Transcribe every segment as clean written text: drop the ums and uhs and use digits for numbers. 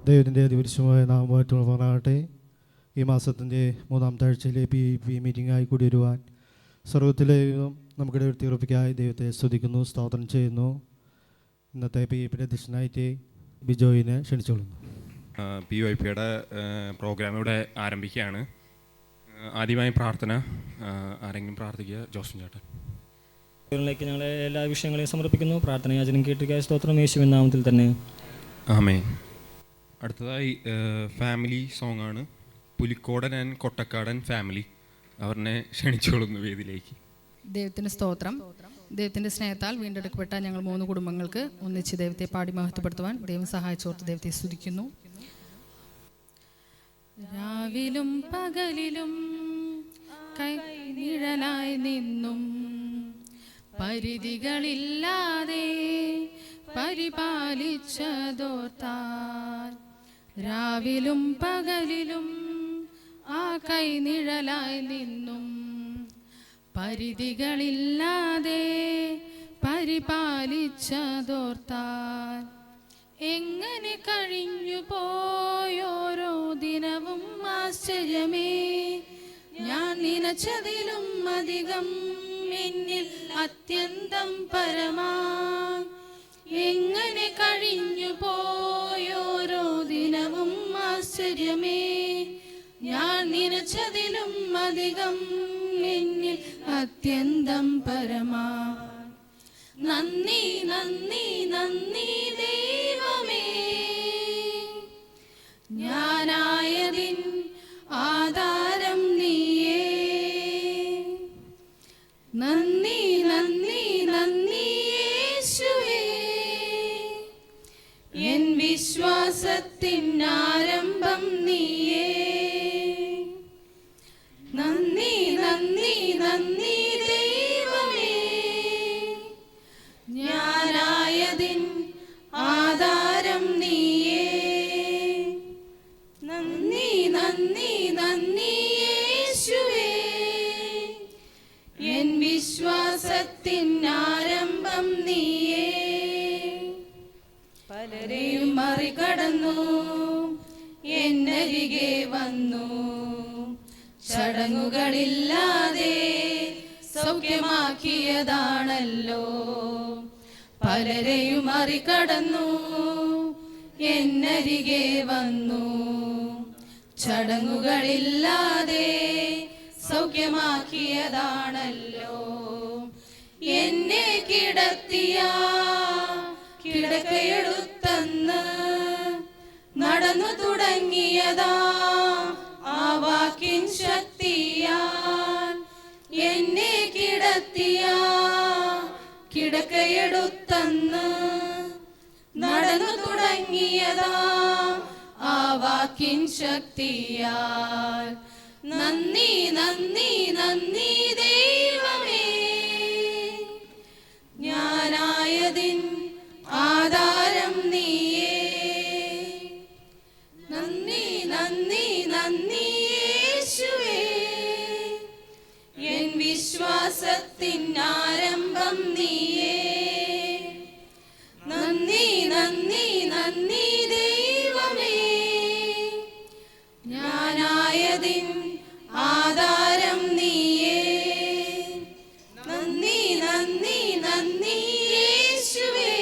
ദൈവത്തിൻ്റെ അതിപരിശുദ്ധമായ നാമം വാഴ്ത്തുമാറാകട്ടെ. ഈ മാസത്തിൻ്റെ 3-ാമത്തെ ആഴ്ചയിലെ PIP മീറ്റിംഗായി കൂടി വരുവാൻ സർവ്വത്തിലെ നമുക്കിടെ ഉയർത്തിയുറപ്പിക്കായി ദൈവത്തെ സ്തുതിക്കുന്നു, സ്തോത്രം ചെയ്യുന്നു. ഇന്നത്തെ PIPയുടെ അധ്യക്ഷനായിട്ട് ബിജോയിനെ ക്ഷണിച്ചുകൊള്ളുന്നു. PIPയുടെ പ്രോഗ്രാം ഇവിടെ ആരംഭിക്കുകയാണ്. ആദ്യമായി പ്രാർത്ഥന. ആരെങ്കിലും പ്രാർത്ഥിക്കുക. ജോസഫ് ചേട്ടൻ. ിലേക്ക് ഞങ്ങളെ എല്ലാ വിഷയങ്ങളെയും സമർപ്പിക്കുന്നു. പ്രാർത്ഥനയാചനം കേട്ടിരിക്കുക. സ്തോത്രം യേശുവിൻ നാമത്തിൽ തന്നെ. ആമേൻ. അടുത്തതായി ഫാമിലി സോങ് ആണ്. പുലിക്കോടൻ ആൻഡ് കൊട്ടക്കാടൻ ഫാമിലി അവരെ ക്ഷണിച്ചോളുന്നു വേദിയിലേക്ക്. ദൈവത്തിന് സ്തോത്രം. ദൈവത്തിൻ്റെ സ്നേഹത്താൽ വീണ്ടെടുക്കപ്പെട്ട ഞങ്ങൾ 3 കുടുംബങ്ങൾക്ക് ഒന്നിച്ച് ദൈവത്തെ പാടി മഹത്വപ്പെടുത്തുവാൻ ദൈവം സഹായിച്ചോർത്ത് ദൈവത്തെ സ്തുതിക്കുന്നു. രാവിലും പകലിലും കൈനിഴലായി നിന്നും പരിധികളില്ലാതെ പരിപാലിച്ചതോർത്താൽ, രാവിലും പകലിലും ആ കൈനിഴലായി നിന്നും പരിധികളില്ലാതെ പരിപാലിച്ചതോർത്താൽ, എങ്ങനെ കഴിഞ്ഞു പോയോരോ ദിനവും ആശ്ചര്യമേ. ഞാൻ നനച്ചതിലും അധികം എന്നിൽ അത്യന്തം പരമാ, എങ്ങനെ കഴിഞ്ഞു പോയോരോ ദിനവും ആശ്ചര്യമേ. ഞാൻ നനച്ചതിലും അധികം എന്നിൽ അത്യന്തം പരമാ. നന്ദി നന്ദി നന്ദി ദൈവമേ, ഞാനായതിൻ ആധാരം നീയേ. നന്ദി നന്ദി നന്ദി യേശുവേ, എൻ വിശ്വാസത്തിൻ ആരംഭം നീയേ. നന്ദി നന്ദി നന്ദി ദൈവമേ, ഞാനായതിൻ ആധാരം നീയേ. നന്ദി നന്ദി നന്ദി യേശുവേ, എൻ വിശ്വാസത്തിൻ ആരംഭം നീയേ. പലരെയും മറികടന്നു എന്നരികെ വന്നു, ചടങ്ങുകളില്ലാതെ സൗഖ്യമാക്കിയതാണല്ലോ. പലരെയും മറികടന്നു എന്നരികെ വന്നു, ചടങ്ങുകളില്ലാതെ സൗഖ്യമാക്കിയതാണല്ലോ. എന്നെ കിടത്തിയ കിടക്കയെടുത്തന്ന് നടന്നു തുടങ്ങിയതാ ആ വാക്കിൻ ശക്തിയാൽ. എന്നെ കിടത്തിയ കിടക്കയെടുത്തന്ന് നടന്നു തുടങ്ങിയതാ ആ വാക്കിൻ ശക്തിയാൽ. നന്ദി നന്ദി നന്ദി ദൈവമേ, ഞാനായതിൻ ആധാരം നീയേ. നന്ദി നന്ദി നന്ദി യേശുവേ, എൻ വിശ്വാസത്തിൻ ആരംഭം നീയേ. നന്ദി നന്ദി നന്ദി ദൈവമേ, ഞാനായതിൻ ആധാരം നീയേ. നന്ദി നന്ദി നന്ദി യേശുവേ,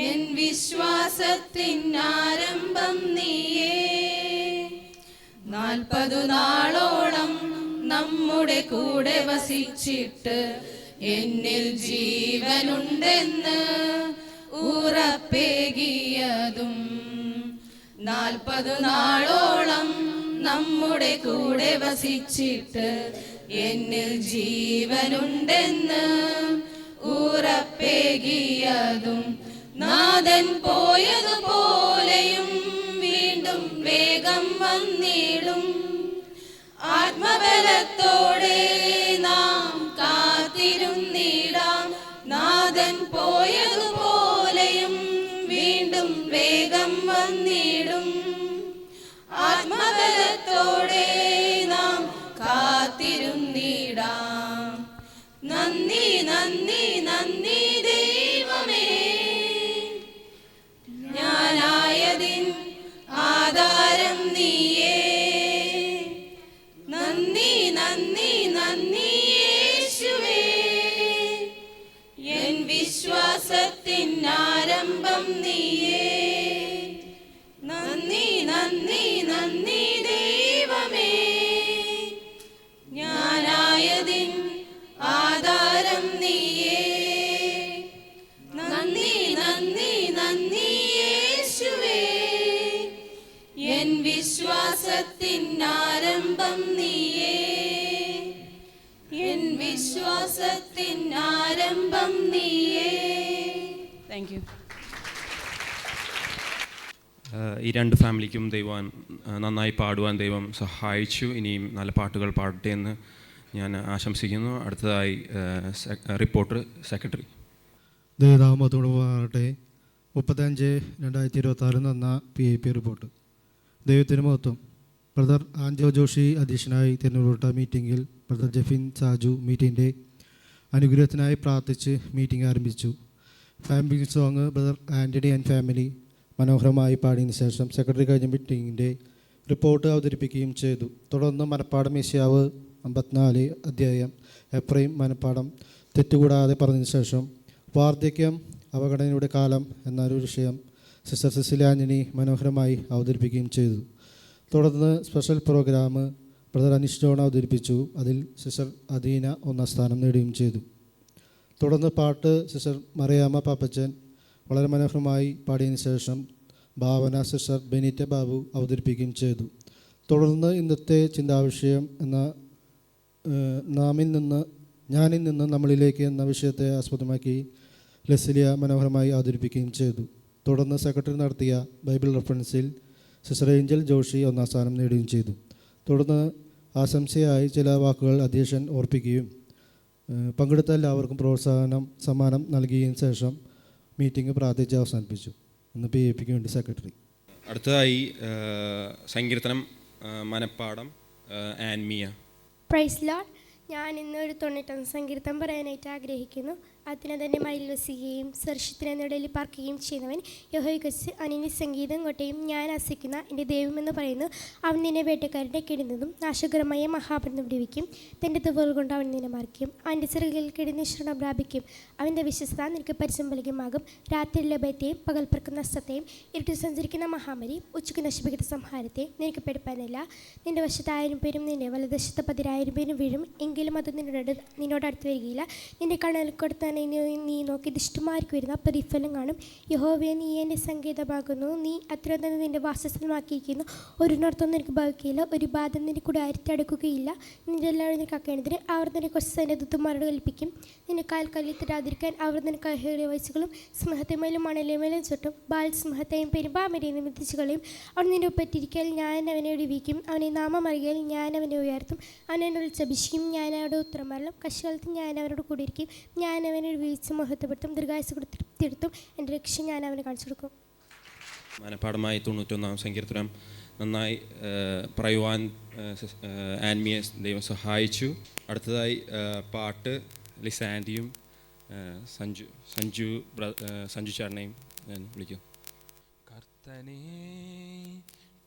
എൻ വിശ്വാസത്തിൻ ആരംഭം നീയേ. 40 നാളോളം നമ്മുടെ കൂടെ വസിച്ചിട്ട് എന്നിൽ ജീവനുണ്ടെന്ന് ഉറപ്പേകിയതും, 40 നാളോളം നമ്മുടെ കൂടെ വസിച്ചിട്ട് എന്നിൽ ജീവനുണ്ടെന്ന് ഉറപ്പേകിയതും, നാഥൻ പോയതുപോലെയും വീണ്ടും വേഗം വന്നിടും. ആത്മബലത്തോടെ നാം കാത്തിരുന്നിടാം. നാഥൻ പോയതുപോലെയും വീണ്ടും വേഗം വന്നിടും. ആത്മബലത്തോടെ നാം കാത്തിരുന്നിടാം. നന്ദി നന്ദി നന്ദി ദൈവമേ, ഞാനായതിൻ വിശ്വാസത്തിൻ ആരംഭം നീയേ. നന്ദി നന്ദി നന്ദി ദൈവമേ, ഞാനായതിൻ ആധാരം നീയേ. നന്ദി നന്ദി നന്ദി യേശുവേ, എൻ വിശ്വാസത്തിൻ ആരംഭം നീയേ. എൻ വിശ്വാസത്തിൻ ആരംഭം നീയേ. Thank you. ഈ രണ്ട് ഫാമിലിക്കും ദൈവം നന്നായി പാടുവാൻ ദൈവം സഹായിച്ചു. ഇനിയും നല്ല പാട്ടുകൾ പാടട്ടെ എന്ന് ഞാൻ ആശംസിക്കുന്നു. അടുത്തതായി റിപ്പോർട്ടർ സെക്രട്ടറി. ദൈവനാമത്തോട് മാറട്ടെ. 35/2026 എന്ന PIP റിപ്പോർട്ട്. ദൈവത്തിന് മഹത്വം. ബ്രദർ ആൻജോ ജോഷി അധ്യക്ഷനായി തിരഞ്ഞെടുത്ത മീറ്റിങ്ങിൽ ബ്രദർ ജെഫിൻ സാജു മീറ്റിങ്ങിൻ്റെ അനുഗ്രഹത്തിനായി പ്രാർത്ഥിച്ച് മീറ്റിംഗ് ആരംഭിച്ചു. Family song brother Antony and family മനോഹരമായി പാടിയതിനു ശേഷം സെക്രട്ടറി കഴിഞ്ഞ മീറ്റിങ്ങിൻ്റെ റിപ്പോർട്ട് അവതരിപ്പിക്കുകയും ചെയ്തു. തുടർന്ന് മനപ്പാടം ഏഷ്യാവ് 54 അധ്യായം എഫ്രൈം മനപ്പാടം തെറ്റുകൂടാതെ പറഞ്ഞതിന് ശേഷം വാർദ്ധക്യം അവഗണനയുടെ കാലം എന്നൊരു വിഷയം സിസ്റ്റർ സിസിലി ആൻ്റണി മനോഹരമായി അവതരിപ്പിക്കുകയും ചെയ്തു. തുടർന്ന് special programme brother Aneesh John അവതരിപ്പിച്ചു. അതിൽ സിസ്റ്റർ അദീന 1ാം സ്ഥാനം നേടുകയും ചെയ്തു. തുടർന്ന് പാട്ട് സിസ്റ്റർ മറിയാമ്മ പാപ്പച്ചൻ വളരെ മനോഹരമായി പാടിയതിനു ശേഷം ഭാവന സിസ്റ്റർ ബെനീറ്റ ബാബു അവതരിപ്പിക്കുകയും ചെയ്തു. തുടർന്ന് ഇന്നത്തെ ചിന്താവിഷയം എന്ന ഞാനിൽ നിന്ന് നമ്മളിലേക്ക് എന്ന വിഷയത്തെ ആസ്പദമാക്കി ലെസ്ലിയ മനോഹരമായി അവതരിപ്പിക്കുകയും ചെയ്തു. തുടർന്ന് സെക്രട്ടറി നടത്തിയ ബൈബിൾ റെഫറൻസിൽ സിസ്റ്റർ ഏഞ്ചൽ ജോഷി 1ാം സ്ഥാനം നേടുകയും ചെയ്തു. തുടർന്ന് ആശംസയായി ചില വാക്കുകൾ അധ്യക്ഷൻ ഓർപ്പിക്കുകയും പങ്കെടുത്ത എല്ലാവർക്കും പ്രോത്സാഹനം സമ്മാനം നൽകുകയും ശേഷം മീറ്റിംഗ് പ്രാർത്ഥിച്ച് അവസാനിപ്പിച്ചു. ഇന്ന് PIPക്ക് വേണ്ടി സെക്രട്ടറി. അടുത്തതായി സങ്കീർത്തനം മനപ്പാടം ആൻമിയ. Praise Lord. ഞാൻ ഇന്ന് ഒരു 91 സങ്കീർത്തനം പറയാനായിട്ട് ആഗ്രഹിക്കുന്നു. അതിനെ തന്നെ മഴയിൽ വസിക്കുകയും സർഷത്തിന് നിടയിൽ പാർക്കുകയും ചെയ്യുന്നവൻ യഹോവയ്ക്ക് അനിനി സംഗീതം കൊട്ടയും ഞാൻ ആസിക്കുന്ന എൻ്റെ ദൈവമെന്ന് പറയുന്നു. അവൻ നിന്നെ വേട്ടക്കാരുടെ കിടന്നതും നാശകരമായ മഹാപർണ്ണം വിടുവിക്കും. തൻ്റെ തുവകൾ കൊണ്ട് അവൻ നിന്നെ മറിക്കും. അവൻ്റെ ചെറുകിൽ കിടന്ന് ശരണം പ്രാപിക്കും. അവൻ്റെ വിശ്വസ്ത നിനക്ക് പരിസംബലികമാകും. രാത്രിയിലെ ഭയത്തെയും പകൽ പറക്കുന്ന നഷ്ടത്തെയും ഇരുട്ടിൽ സഞ്ചരിക്കുന്ന മഹാമാരിയും ഉച്ചയ്ക്ക് നശിപ്പിക്കുന്ന സംഹാരത്തെ നിനക്ക് പെടുപ്പാനില്ല. നിൻ്റെ വശത്ത് 1000 പേരും നിൻ്റെ വലതുവശത്ത് 10,000 പേരും വീഴും, എങ്കിലും അത് നിന്നോട് അടുത്ത് വരികയില്ല. നിൻ്റെ കണ്ണിൽ കൊടുത്താൽ നീ നോക്കി ദുഷ്ടന്മാർക്ക് വരുന്ന പ്രതിഫലം കാണും. യഹോവേ, നീ എൻ്റെ സങ്കേതമാകുന്നു. നീ അത്യുന്നതനെ നിൻ്റെ വാസസ്ഥലമാക്കിയിരിക്കുന്നു. ഒരു ഉണർത്തൊന്നും നിനക്ക് ഭവിക്കുകയില്ല. ഒരു ബാധ നിന്റെ കൂടെ അടുക്കുകയില്ല. നിൻ്റെ എല്ലാവരും നിനക്ക് ആക്കേണ്ടതിന് അവർ നിന്നെ കുറച്ച് സൈന്യദൂതന്മാരോട് കൽപ്പിക്കും. നിന്റെ കാൽ കല്ലിത്തിടാതിരിക്കാൻ അവർ നിനക്ക് കൈകളെ വയസ്സുകളും സിംഹത്തെമേലും മണലേമേലും ചുട്ടും ബാൽ സിംഹത്തെയും പെരുമ്പാമരെയും നിമിത്തിച്ചു കളയും. അവൻ നിന്റെ ഒപ്പറ്റിരിക്കൽ ഞാൻ അവനെ വിടുവിക്കും. അവനെ നാമം അറിയാൽ ഞാൻ അവനെ ഉയർത്തും. അവൻ എന്നോട് വിളിച്ചഭിഷിക്കും. ഞാൻ അവനോട് ഉത്തരം പറയും. കഷ്ടകാലത്ത് ഞാൻ അവനോട് കൂടിയിരിക്കും. ഞാൻ അവനെ വീഴ്ച മഹത്വപ്പെടുത്തും. ദീർഘായുസ്സ് കൊടുത്തിരുത്തും. എൻ്റെ രക്ഷ ഞാൻ അവനെ കാണിച്ചു കൊടുക്കും. മനപ്പാടമായി 91ാം സങ്കീർത്തനം നന്നായി പറയുവാൻ ആൻമിയെ ദൈവം സഹായിച്ചു. അടുത്തതായി പാട്ട് ലിസാൻഡിയും സഞ്ജു ചേട്ടനെയും ഞാൻ വിളിക്കും. കർത്തനെ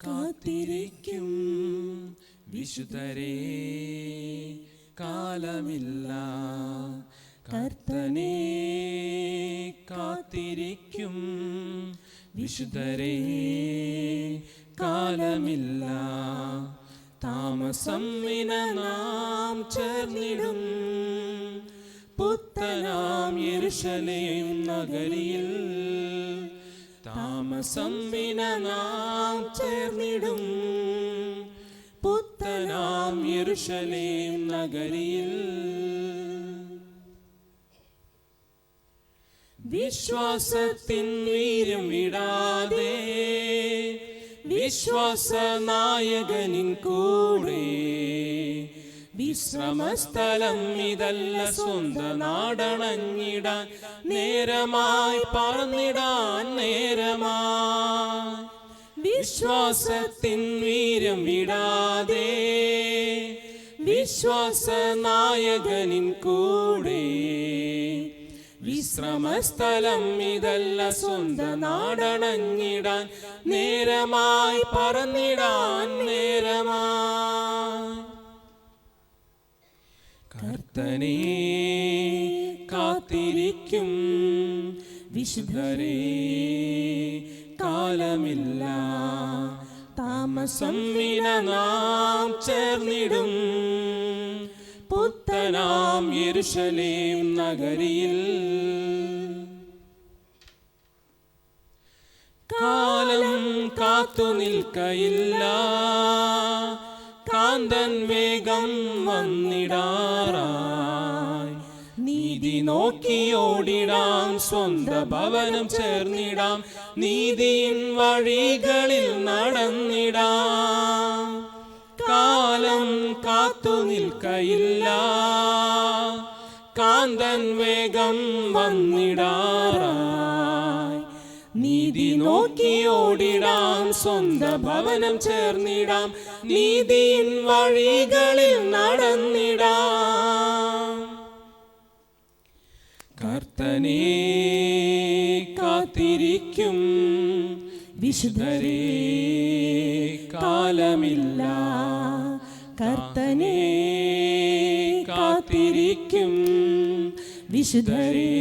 കാത്തിരിക്കും വിശുദ്ധരേ, കാലമില്ല. കർത്തനെ കാത്തിരിക്കും വിശുദ്ധരേ, കാലമില്ല. താമസം വിന നാം ചേർന്നിടും പുത്തനാം യെരൂശലേം നഗരിയിൽ. താമസം വിന നാം ചേർന്നിടും പുത്തനാം യെരൂശലേം നഗരിയിൽ. വിശ്വാസത്തിൻ വീര്യം വിടാതെ വിശ്വാസനായകനിൻ കൂടെ. വിശ്രമസ്ഥലം ഇതല്ല സ്വന്ത നാടണഞ്ഞിടാൻ നേരമായി പറന്നിടാൻ നേരമായി. വിശ്വാസത്തിൻ വീര്യം വിടാതെ വിശ്വാസനായകനിൻ കൂടെ. വിശ്രമസ്ഥലം ഇതല്ല സ്വന്ത നാടണഞ്ഞിടാൻ നേരമായി പറന്നിടാൻ നേരമായി. കർത്തനെ കാത്തിരിക്കും വിശുദ്ധരേ കാലമില്ല താമസം വിന നാം ചേർന്നിടും പുത്തനാം യെരൂശലേം നഗരിയിൽ. കാലം കാത്തു നിൽക്കയില്ല, കാന്തൻ വേഗം വന്നിടാറായി. നീതി നോക്കിയോടിടാം, സ്വന്ത ഭവനം ചേർന്നിടാം, നീതിയിൻ വഴികളിൽ നടന്നിടാം. കാലം കാത്തു നിൽക്കയില്ല, കാന്തൻ വേഗം വന്നിടാറായി. നീതി നോക്കിയോടിടാം, സ്വന്ത ഭവനം ചേർന്നിടാം, നീതിയിൻ വഴികളിൽ നടന്നിടാം. കർത്തനെ കാത്തിരിക്കും വിശുദ്ധരേ കാലമില്ല. കർത്തനെ കാത്തിരിക്കും വിശുദ്ധരേ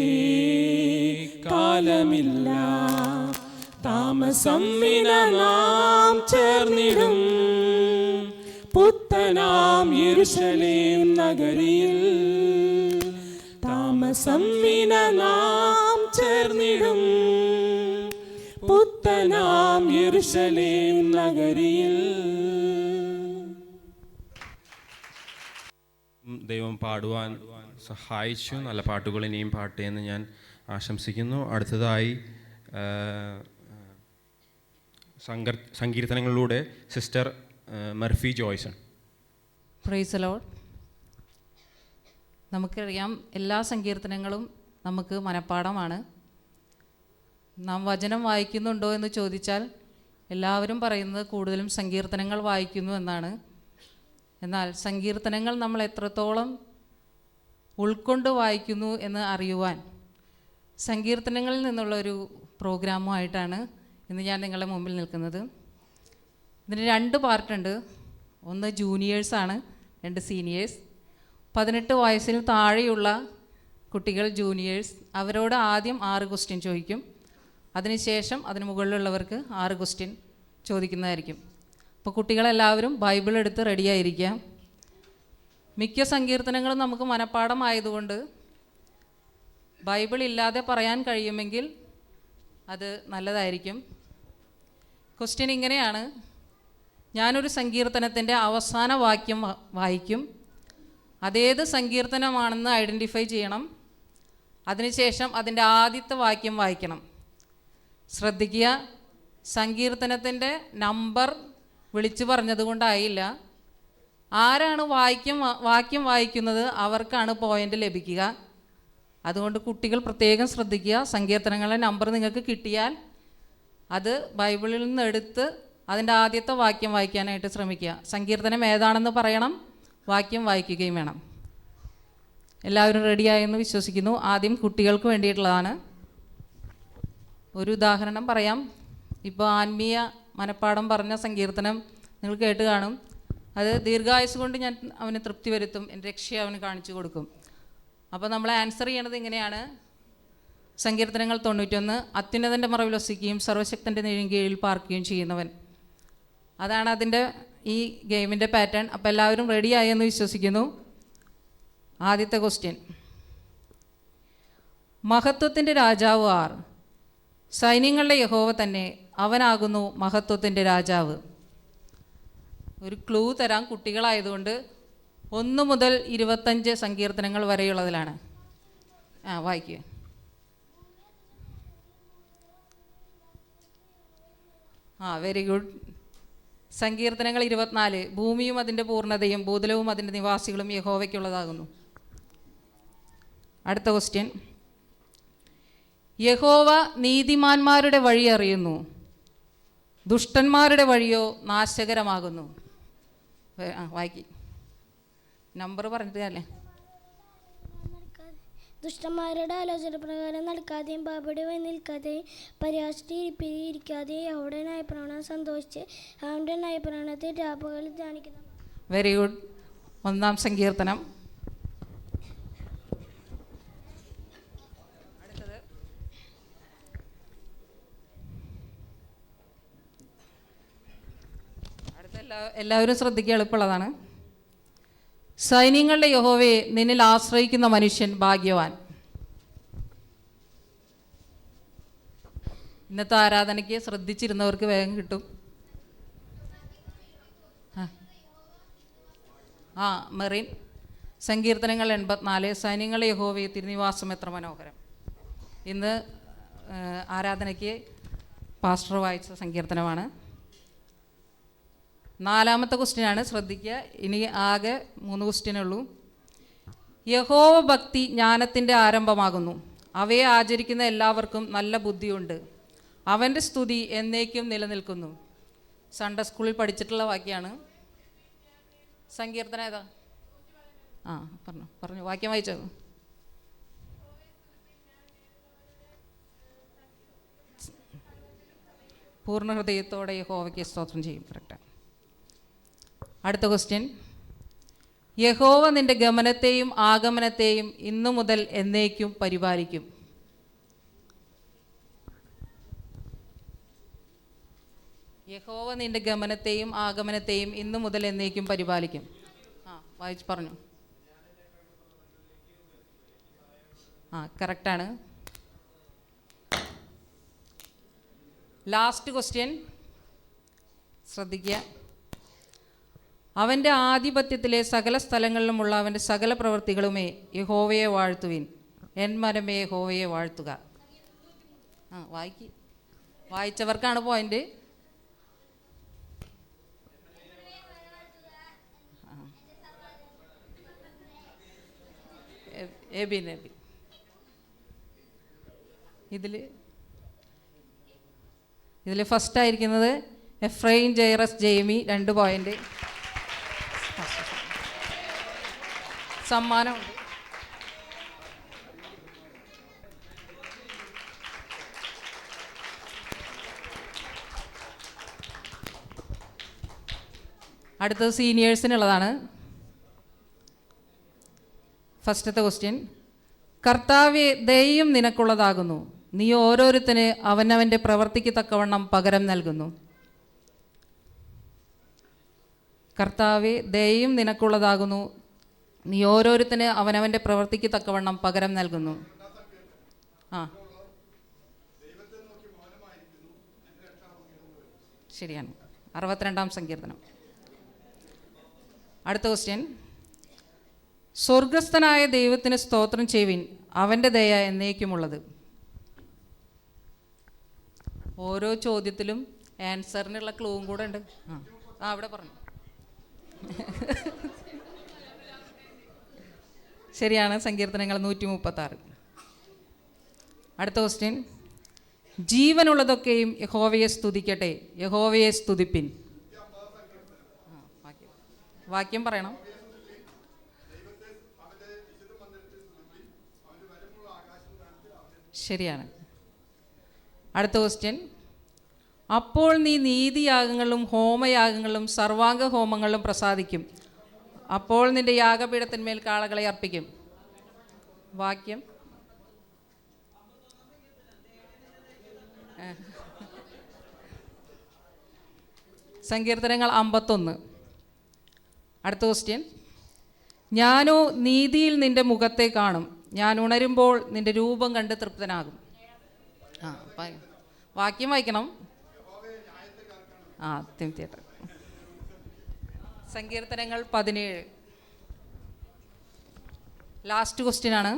കാലമില്ല. താമസം വിന നാം ചേർന്നിടും പുത്തനാം യെരൂശലേം നഗരിയിൽ. താമസം വിന നാം ചേർന്നിടും പുത്തനാം യെരൂശലേം നഗരിയിൽ. ദൈവം പാടുവാൻ സഹായിച്ചു. നല്ല പാട്ടുകൾ ഇനിയും പാട്ടെ എന്ന് ഞാൻ ആശംസിക്കുന്നു. അടുത്തതായി സങ്കീർത്തനങ്ങളിലൂടെ sister Murphy Joyson. Praise the lord. നമുക്കറിയാം, എല്ലാ സങ്കീർത്തനങ്ങളും നമുക്ക് മനഃപ്പാഠമാണ്. നാം വചനം വായിക്കുന്നുണ്ടോ എന്ന് ചോദിച്ചാൽ എല്ലാവരും പറയുന്നത് കൂടുതലും സങ്കീർത്തനങ്ങൾ വായിക്കുന്നു എന്നാണ്. എന്നാൽ സങ്കീർത്തനങ്ങൾ നമ്മൾ എത്രത്തോളം ഉൾക്കൊണ്ട് വായിക്കുന്നു എന്ന് അറിയുവാൻ സങ്കീർത്തനങ്ങളിൽ നിന്നുള്ളൊരു പ്രോഗ്രാമുമായിട്ടാണ് ഇന്ന് ഞാൻ നിങ്ങളുടെ മുമ്പിൽ നിൽക്കുന്നത്. ഇതിന് 2 പാർട്ടുണ്ട്. ഒന്ന് ജൂനിയേഴ്സാണ്, 2 സീനിയേഴ്സ്. 18 വയസ്സിന് താഴെയുള്ള കുട്ടികൾ ജൂനിയേഴ്സ്. അവരോട് ആദ്യം 6 ക്വസ്റ്റ്യൻ ചോദിക്കും. അതിനുശേഷം അതിന് മുകളിലുള്ളവർക്ക് 6 ക്വസ്റ്റ്യൻ ചോദിക്കുന്നതായിരിക്കും. അപ്പോൾ കുട്ടികളെല്ലാവരും ബൈബിൾ എടുത്ത് റെഡിയായിരിക്കാം. മിക്ക സങ്കീർത്തനങ്ങളും നമുക്ക് മനഃപ്പാഠമായതുകൊണ്ട് ബൈബിൾ ഇല്ലാതെ പറയാൻ കഴിയുമെങ്കിൽ അത് നല്ലതായിരിക്കും. ക്വസ്റ്റ്യൻ ഇങ്ങനെയാണ്: ഞാനൊരു സങ്കീർത്തനത്തിൻ്റെ അവസാന വാക്യം വായിക്കും. അതേത് സങ്കീർത്തനമാണെന്ന് ഐഡൻറ്റിഫൈ ചെയ്യണം. അതിനുശേഷം അതിൻ്റെ ആദ്യത്തെ വാക്യം വായിക്കണം. ശ്രദ്ധിക്കുക, സങ്കീർത്തനത്തിൻ്റെ നമ്പർ വിളിച്ചു പറഞ്ഞതുകൊണ്ടായില്ല. ആരാണ് വാക്യം വായിക്കുന്നത് അവർക്കാണ് പോയിൻ്റ് ലഭിക്കുക. അതുകൊണ്ട് കുട്ടികൾ പ്രത്യേകം ശ്രദ്ധിക്കുക. സങ്കീർത്തനങ്ങളുടെ നമ്പർ നിങ്ങൾക്ക് കിട്ടിയാൽ അത് ബൈബിളിൽ നിന്ന് എടുത്ത് അതിൻ്റെ ആദ്യത്തെ വാക്യം വായിക്കാനായിട്ട് ശ്രമിക്കുക. സങ്കീർത്തനം ഏതാണെന്ന് പറയണം, വാക്യം വായിക്കുകയും വേണം. എല്ലാവരും റെഡിയായെന്ന് വിശ്വസിക്കുന്നു. ആദ്യം കുട്ടികൾക്ക് വേണ്ടിയിട്ടുള്ളതാണ്. ഒരു ഉദാഹരണം പറയാം. ഇപ്പോൾ ആത്മീയ മനഃപ്പാഠം പറഞ്ഞ സങ്കീർത്തനം നിങ്ങൾ കേട്ട് കാണും. അത് ദീർഘായുസ് കൊണ്ട് ഞാൻ അവന് തൃപ്തി വരുത്തും, എൻ്റെ രക്ഷയെ അവന് കാണിച്ചു കൊടുക്കും. അപ്പോൾ നമ്മൾ ആൻസർ ചെയ്യണത് ഇങ്ങനെയാണ്: സങ്കീർത്തനങ്ങൾ 91, അത്യുന്നതൻ്റെ മറവിൽ വസിക്കുകയും സർവശക്തൻ്റെ നിഴലിൻ കീഴിൽ പാർക്കുകയും ചെയ്യുന്നവൻ. അതാണ് അതിൻ്റെ ഈ ഗെയിമിൻ്റെ പാറ്റേൺ. അപ്പോൾ എല്ലാവരും റെഡിയായി എന്ന് വിശ്വസിക്കുന്നു. ആദ്യത്തെ ക്വസ്റ്റ്യൻ: മഹത്വത്തിൻ്റെ രാജാവ് ആർ? സൈന്യങ്ങളുടെ യഹോവ തന്നെ, അവനാകുന്നു മഹത്വത്തിൻ്റെ രാജാവ്. ഒരു ക്ലൂ തരാം, കുട്ടികളായതുകൊണ്ട് 1 മുതൽ 25 സങ്കീർത്തനങ്ങൾ വരെയുള്ളതിലാണ്. വായിക്കുക. Very good. സങ്കീർത്തനങ്ങൾ 24, ഭൂമിയും അതിൻ്റെ പൂർണ്ണതയും ഭൂതലവും അതിൻ്റെ നിവാസികളും യഹോവയ്ക്കുള്ളതാകുന്നു. അടുത്ത ക്വസ്റ്റ്യൻ: യഹോവ നീതിമാന്മാരുടെ വഴി അറിയുന്നു, ദുഷ്ടന്മാരുടെ വഴിയോ നാശകരമാകുന്നു. വായിക്കി. നമ്പർ പറഞ്ഞിട്ട് അല്ലേ? ദുഷ്ടന്മാരുടെ ആലോചന പ്രകാരം നടക്കാതെയും പാപടി വഴി നിൽക്കാതെയും പരിഹാസത്തിരിക്കാതെയും അവിടെ ന്യായപ്രമാണം സന്തോഷിച്ച് അവൻ്റെ ന്യായപ്രമാണത്തെ രാപ്പകൽ ധ്യാനിക്കുന്നു. Very good. 1-ാം സങ്കീർത്തനം. അടുത്തത് എല്ലാവരും ശ്രദ്ധിക്കുക, എളുപ്പമുള്ളതാണ്. സൈന്യങ്ങളുടെ യഹോവയെ നിന്നിൽ ആശ്രയിക്കുന്ന മനുഷ്യൻ ഭാഗ്യവാൻ. ഇന്നത്തെ ആരാധനയ്ക്ക് ശ്രദ്ധിച്ചിരുന്നവർക്ക് വേഗം കിട്ടും. മെറിൻ സങ്കീർത്തനങ്ങൾ 84. സൈന്യങ്ങളെ യഹോവയെ തിരുനിവാസം എത്ര മനോഹരം. ഇന്ന് ആരാധനയ്ക്ക് പാസ്റ്റർ വായിച്ച സങ്കീർത്തനമാണ്. 4ാമത്തെ ക്വസ്റ്റ്യനാണ്, ശ്രദ്ധിക്കുക. ഇനി ആകെ 3 ക്വസ്റ്റ്യനേ ഉള്ളൂ. യഹോവ ഭക്തി ജ്ഞാനത്തിൻ്റെ ആരംഭമാകുന്നു, അവയെ ആചരിക്കുന്ന എല്ലാവർക്കും നല്ല ബുദ്ധിയുണ്ട്, അവൻ്റെ സ്തുതി എന്നേക്കും നിലനിൽക്കുന്നു. സൺഡേ സ്കൂളിൽ പഠിച്ചിട്ടുള്ള വാക്യമാണ്. സങ്കീർത്തനം ഏതാ? പറഞ്ഞു വാക്യം വായിച്ചോ. പൂർണ്ണ ഹൃദയത്തോടെ യഹോവയ്ക്ക് സ്തോത്രം ചെയ്യും. കറക്റ്റാണ്. അടുത്ത ക്വസ്റ്റ്യൻ. യഹോവ നിന്റെ ഗമനത്തെയും ആഗമനത്തെയും ഇന്നു മുതൽ എന്നേക്കും പരിപാലിക്കും. യഹോവ നിന്റെ ഗമനത്തെയും ആഗമനത്തെയും ഇന്നു മുതൽ എന്നേക്കും പരിപാലിക്കും. വായിച്ച് പറഞ്ഞു. കറക്റ്റാണ്. ലാസ്റ്റ് ക്വസ്റ്റ്യൻ ശ്രദ്ധിക്കുക. അവൻ്റെ ആധിപത്യത്തിലെ സകല സ്ഥലങ്ങളിലുമുള്ള അവൻ്റെ സകല പ്രവൃത്തികളുമേ യഹോവയെ വാഴ്ത്തുവിൻ, എൻ മനമേ യഹോവയെ വാഴ്ത്തുക. വായിച്ചവർക്കാണ് പോയിന്റ്. എബിൻ ഇതിൽ ഫസ്റ്റ് ആയിരിക്കുന്നത് എഫ്രൈം ജൈറസ് ജെയ്മി, 2 പോയിന്റ്. സമ്മാനമുണ്ട്. അടുത്തത് സീനിയേഴ്സിനുള്ളതാണ്. ഫസ്റ്റത്തെ ക്വസ്റ്റ്യൻ. കർത്താവേ, ദയയും നിനക്കുള്ളതാകുന്നു, നീ ഓരോരുത്തന് അവനവൻ്റെ പ്രവൃത്തിക്ക് തക്കവണ്ണം പകരം നൽകുന്നു. കർത്താവേ, ദയയും നിനക്കുള്ളതാകുന്നു, നീ ഓരോരുത്തന് അവനവൻ്റെ പ്രവൃത്തിക്ക് തക്കവണ്ണം പകരം നൽകുന്നു. ശരിയാണ്. 62-ാം സങ്കീർത്തനം. അടുത്ത ക്വസ്റ്റ്യൻ. സ്വർഗസ്ഥനായ ദൈവത്തിന് സ്തോത്രം ചെയ്യുവിൻ, അവൻ്റെ ദയ എന്നേക്കുമുള്ളത്. ഓരോ ചോദ്യത്തിലും ആൻസറിനുള്ള ക്ലൂവും കൂടെ ഉണ്ട്. അവിടെ പറഞ്ഞു. ശരിയാണ്. സങ്കീർത്തനങ്ങൾ 136. അടുത്ത ക്വസ്റ്റ്യൻ. ജീവനുള്ളതൊക്കെയും യഹോവയെ സ്തുതിക്കട്ടെ, യഹോവയെ സ്തുതിപ്പിൻ. വാക്യം പറയണം. ശരിയാണ്. അടുത്ത ക്വസ്റ്റ്യൻ. അപ്പോൾ നീ നീതിയാഗങ്ങളും ഹോമയാഗങ്ങളും സർവാംഗ ഹോമങ്ങളും പ്രസാദിക്കും, അപ്പോൾ നിന്റെ യാഗപീഠത്തിന്മേൽ കാളകളെ അർപ്പിക്കും. വാക്യം. സങ്കീർത്തനങ്ങൾ 51. അടുത്ത ക്വസ്റ്റ്യൻ. ഞാനോ നീതിയിൽ നിന്റെ മുഖത്തെ കാണും, ഞാൻ ഉണരുമ്പോൾ നിന്റെ രൂപം കണ്ട് തൃപ്തനാകും. വാക്യം വായിക്കണം. തീർച്ചയായിട്ടും. സങ്കീർത്തനങ്ങൾ 17. ലാസ്റ്റ് ക്വസ്റ്റ്യനാണ്.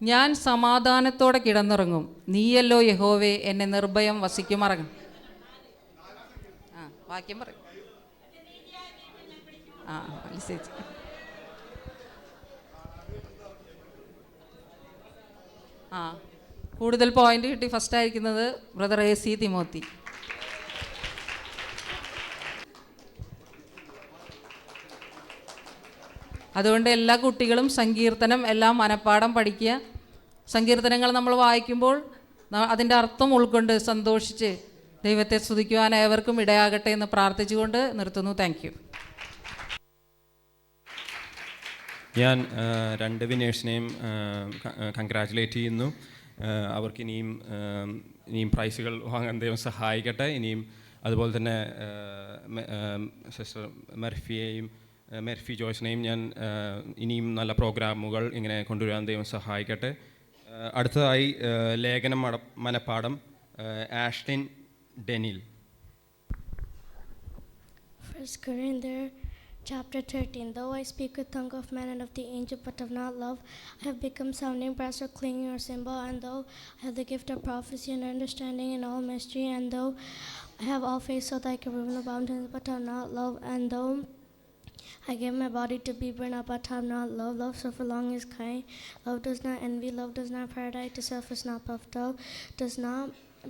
ഞാൻ സമാധാനത്തോടെ കിടന്നുറങ്ങും, നീയല്ലോ യഹോവേ എന്നെ നിർഭയം വസിക്കുമറങ്ങും. വാക്യം പറയും. കൂടുതൽ പോയിന്റ് കിട്ടി. ഫസ്റ്റ് ആയിരിക്കുന്നത് ബ്രദർ AC തിമോത്തി. അതുകൊണ്ട് എല്ലാ കുട്ടികളും സങ്കീർത്തനം എല്ലാം മനപ്പാഠം പഠിക്കുക. സങ്കീർത്തനങ്ങൾ നമ്മൾ വായിക്കുമ്പോൾ അതിൻ്റെ അർത്ഥം ഉൾക്കൊണ്ട് സന്തോഷിച്ച് ദൈവത്തെ സ്തുതിക്കുവാൻ ഏവർക്കും ഇടയാകട്ടെ എന്ന് പ്രാർത്ഥിച്ചുകൊണ്ട് നിർത്തുന്നു. Thank you. ഞാൻ 2 വിന്നേഴ്സിനെയും കൺഗ്രാറ്റുലേറ്റ് ചെയ്യുന്നു. അവർക്ക് ഇനിയും പ്രൈസുകൾ വാങ്ങാൻ ദൈവം സഹായിക്കട്ടെ. ഇനിയും അതുപോലെ തന്നെ സിസ്റ്റർ മെർഫി ജോയ്സിനെയും ഞാൻ ഇനിയും നല്ല പ്രോഗ്രാമുകൾ ഇങ്ങനെ കൊണ്ടുവരാൻ ദൈവം സഹായിക്കട്ടെ. അടുത്തതായി ലേഖനം മനപ്പാഠം Ashlin Denil. 1 Corinthians chapter 13. Though I speak with tongue of man and of the angel, but have not love, I have become sounding brass or clanging or cymbal. And though I have the gift of prophecy and understanding in all mystery, and though I have all faith so that I can remove the mountains, but have not love, and though I give my body to be burned up, but have not love, love suffer long is kind. Love does not envy, love does not paradise itself, is not puffed up, does not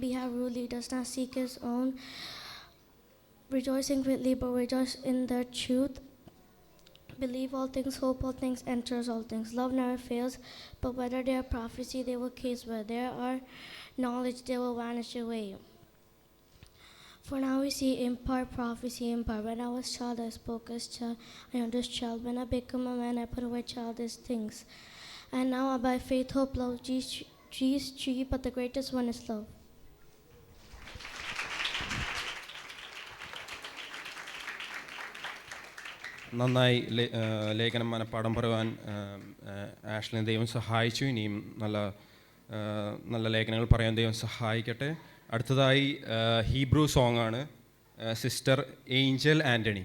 behave rudely, does not seek his own, rejoicing greatly, but rejoice in the truth. Believe all things, hope all things, enters all things. Love never fails, but whether there are prophecy, they will cease. Where there are knowledge, they will vanish away. For now we see in part prophecy in part. When I was child, I spoke as child, I understood child. When I become a man, I put away childish things. And now by faith, hope, love, trees, tree, but the greatest one is love. നന്നായി ലേഖനം മനപ്പാഠം പറയുവാൻ ആഷ്ലിനെ ദൈവം സഹായിച്ചു. ഇനിയും നല്ല ലേഖനങ്ങൾ പറയാൻ ദൈവം സഹായിക്കട്ടെ. അടുത്തതായി ഹീബ്രു സോങ് ആണ് sister Angel Antony.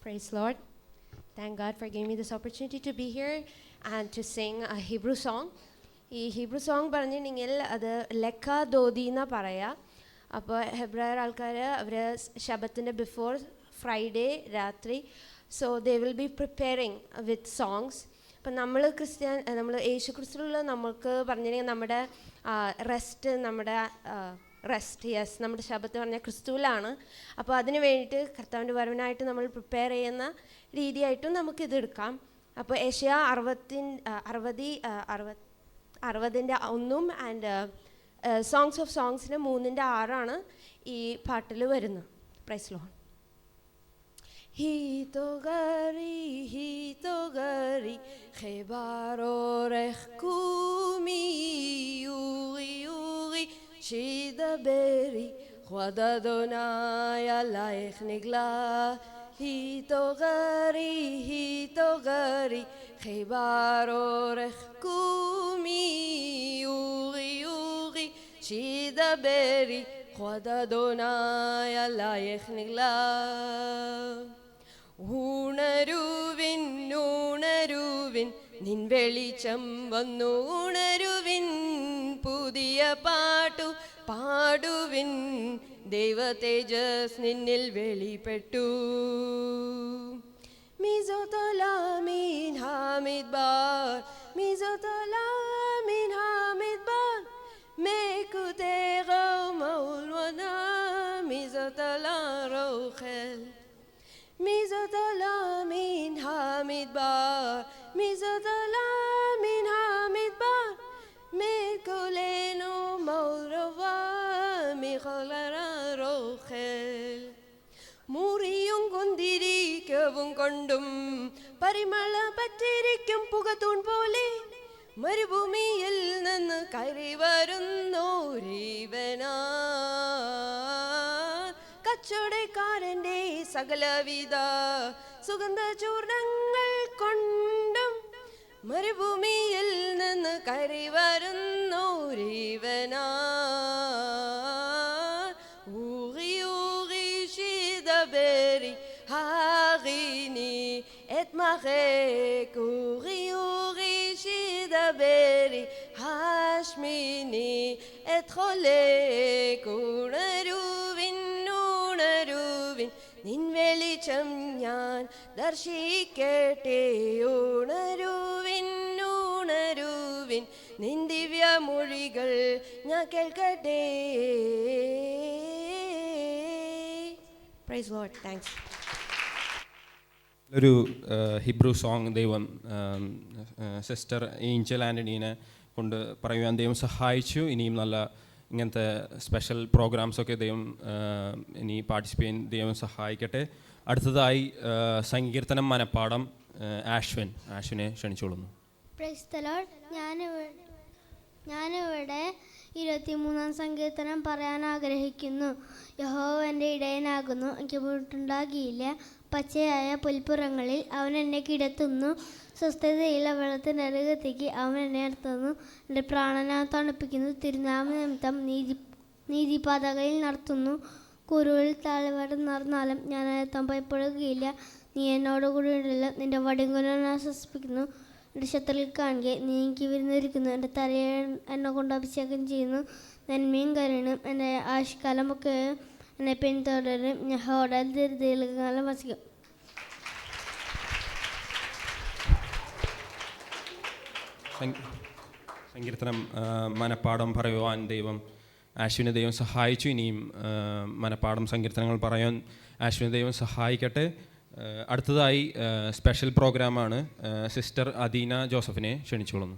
Praise Lord. Thank God for giving me this opportunity to be here and to sing a Hebrew song. ഈ ഹീബ്രു സോങ് പറഞ്ഞിട്ടുണ്ടെങ്കിൽ അത് ലെക്ക ദോദി എന്നാണ് പറയുക. അപ്പോൾ ഹെബ്രായർ ആൾക്കാർ അവർ ശബത്തിൻ്റെ ബിഫോർ ഫ്രൈഡേ രാത്രി so they will be preparing with songs. അപ്പം നമ്മൾ യേശു ക്രിസ്തുവിലുള്ള നമുക്ക് പറഞ്ഞിട്ടുണ്ടെങ്കിൽ നമ്മുടെ റെസ്റ്റ് യെസ് നമ്മുടെ ശബത്ത് പറഞ്ഞ ക്രിസ്തുവിലാണ്. അപ്പോൾ അതിന് വേണ്ടിയിട്ട് കർത്താവിൻ്റെ വരവിനായിട്ട് നമ്മൾ പ്രിപ്പയർ ചെയ്യുന്ന രീതിയായിട്ടും നമുക്കിതെടുക്കാം. അപ്പോൾ ഏഷ്യ 60:1 ആൻഡ് സോങ്സ് ഓഫ് സോങ്സിന് 3:6 ഈ പാട്ടിൽ വരുന്നത്. Praise Lord. היתוגרי חברורך קומי יורי שידברי כבוד אדוני עלייך נגלה. היתוגרי חברורך קומי יורי שידברי כבוד אדוני עלייך נגלה. ഉണരുവിൻ ഉണരുവിൻ നിൻ വെളിച്ചം വന്നു ഉണരുവിൻ പുതിയ പാട്ടു പാടുവിൻ ദൈവ തേജസ് നിന്നിൽ വെളിപ്പെട്ടു. മിസോതലാമിൻ ഹാമിദ്ബാർ മിസോതലാമിൻ ഹാമിദ്ബാർ മേകുതേഗോ മൗൽവനാ മിസോതലാ റൗഖൽ മിസോതലാമിൻ ഹാമിദ്ബാർ മിസോതലാമിൻ ഹാമിദ്ബാർ മേകുലേനോ മൗരവാ മിഖലറാ റൗഖൽ. മുറിയും കുന്തിരിക്കവും കൊണ്ടും പരിമള പറ്റിരിക്കും പുകത്തൂൺ പോലെ മരുഭൂമിയിൽ നിന്ന് കയറി വരുന്നോരീവനാ. കച്ചവടക്കാരൻ്റെ സകലവിധ സുഗന്ധ ചൂർണങ്ങൾ കൊണ്ടും മരുഭൂമിയിൽ നിന്ന് കയറി വരുന്നോരീവനാ. ഊറി ഹാഗിനി എത്മഹേക് ഊറി ശിദബേരി ഹാഷ്മിനി എത്ഖൊലേക്. ഉണരുവിൻ ഉണരുവിൻ നിൻ വെളിച്ചം ഞാൻ ദർശിക്കട്ടെ. ഉണരുവിൻ ഉണരുവിൻ നിൻ ദിവ്യമൊഴികൾ ഞാൻ കേൾക്കട്ടെ. Praise lord. താങ്ക്സ്. ഒരു ഹിബ്രു സോങ് ദൈവം സിസ്റ്റർ ഏഞ്ചൽ ആൻ്റണീനെ കൊണ്ട് പറയുവാൻ ദൈവം സഹായിച്ചു. ഇനിയും നല്ല ഇങ്ങനത്തെ സ്പെഷ്യൽ പ്രോഗ്രാംസൊക്കെ ദൈവം ഇനി പാർട്ടിസിപ്പേറ്റ് ചെയ്യാൻ ദൈവം സഹായിക്കട്ടെ. അടുത്തതായി സങ്കീർത്തനം മനപ്പാഠം ആശ്വിനെ ക്ഷണിച്ചോളുന്നു. Praise the lord. ഞാനിവിടെ 23 സങ്കീർത്തനം പറയാൻ ആഗ്രഹിക്കുന്നു. യഹോവ എൻ്റെ ഇടയനാകുന്നു, എനിക്ക് ബുദ്ധിമുട്ടുണ്ടാകിയില്ല. പച്ചയായ പുൽപ്പുറങ്ങളിൽ അവൻ എന്നെ കിടത്തുന്നു, സ്വസ്ഥതയുള്ള വെള്ളത്തിനരികത്തേക്ക് അവൻ എന്നെ നടത്തുന്നു. എൻ്റെ പ്രാണനെ തണുപ്പിക്കുന്നു, തിരുനാമ നിമിത്തം നീതിപാതകളിൽ നടത്തുന്നു. കുരുവിൽ താഴ്വര നടന്നാലും ഞാൻ ഭയപ്പെടുകയില്ല. നീ എന്നോട് കൂടി ഉണ്ടല്ലോ, നിന്റെ വടികൊണ്ടെന്നെ ആശ്വസിപ്പിക്കുന്നു. എൻ്റെ ശത്രുക്കൾ കാണുക, നീ എനിക്ക് വിരുന്നിരിക്കുന്നു. എൻ്റെ തലയെ എന്നെ കൊണ്ട് അഭിഷേകം ചെയ്യുന്നു. നന്മയും കരുണയും എൻ്റെ ആയുഷ്കാലമൊക്കെ എന്നെ പിന്തുടരും. ഞാൻ ഹോടൽ ദീർഘകാലം വസിക്കും. സങ്കീർത്തനം മനപ്പാഠം പറയുവാൻ ആശ്വിനെ ദൈവം സഹായിച്ചു. ഇനിയും മനപ്പാഠം സങ്കീർത്തനങ്ങൾ പറയാൻ ആശ്വിനെ ദൈവം സഹായിക്കട്ടെ. അടുത്തതായി സ്പെഷ്യൽ പ്രോഗ്രാമാണ്. സിസ്റ്റർ അദീന ജോസഫിനെ ക്ഷണിച്ചോളുന്നു.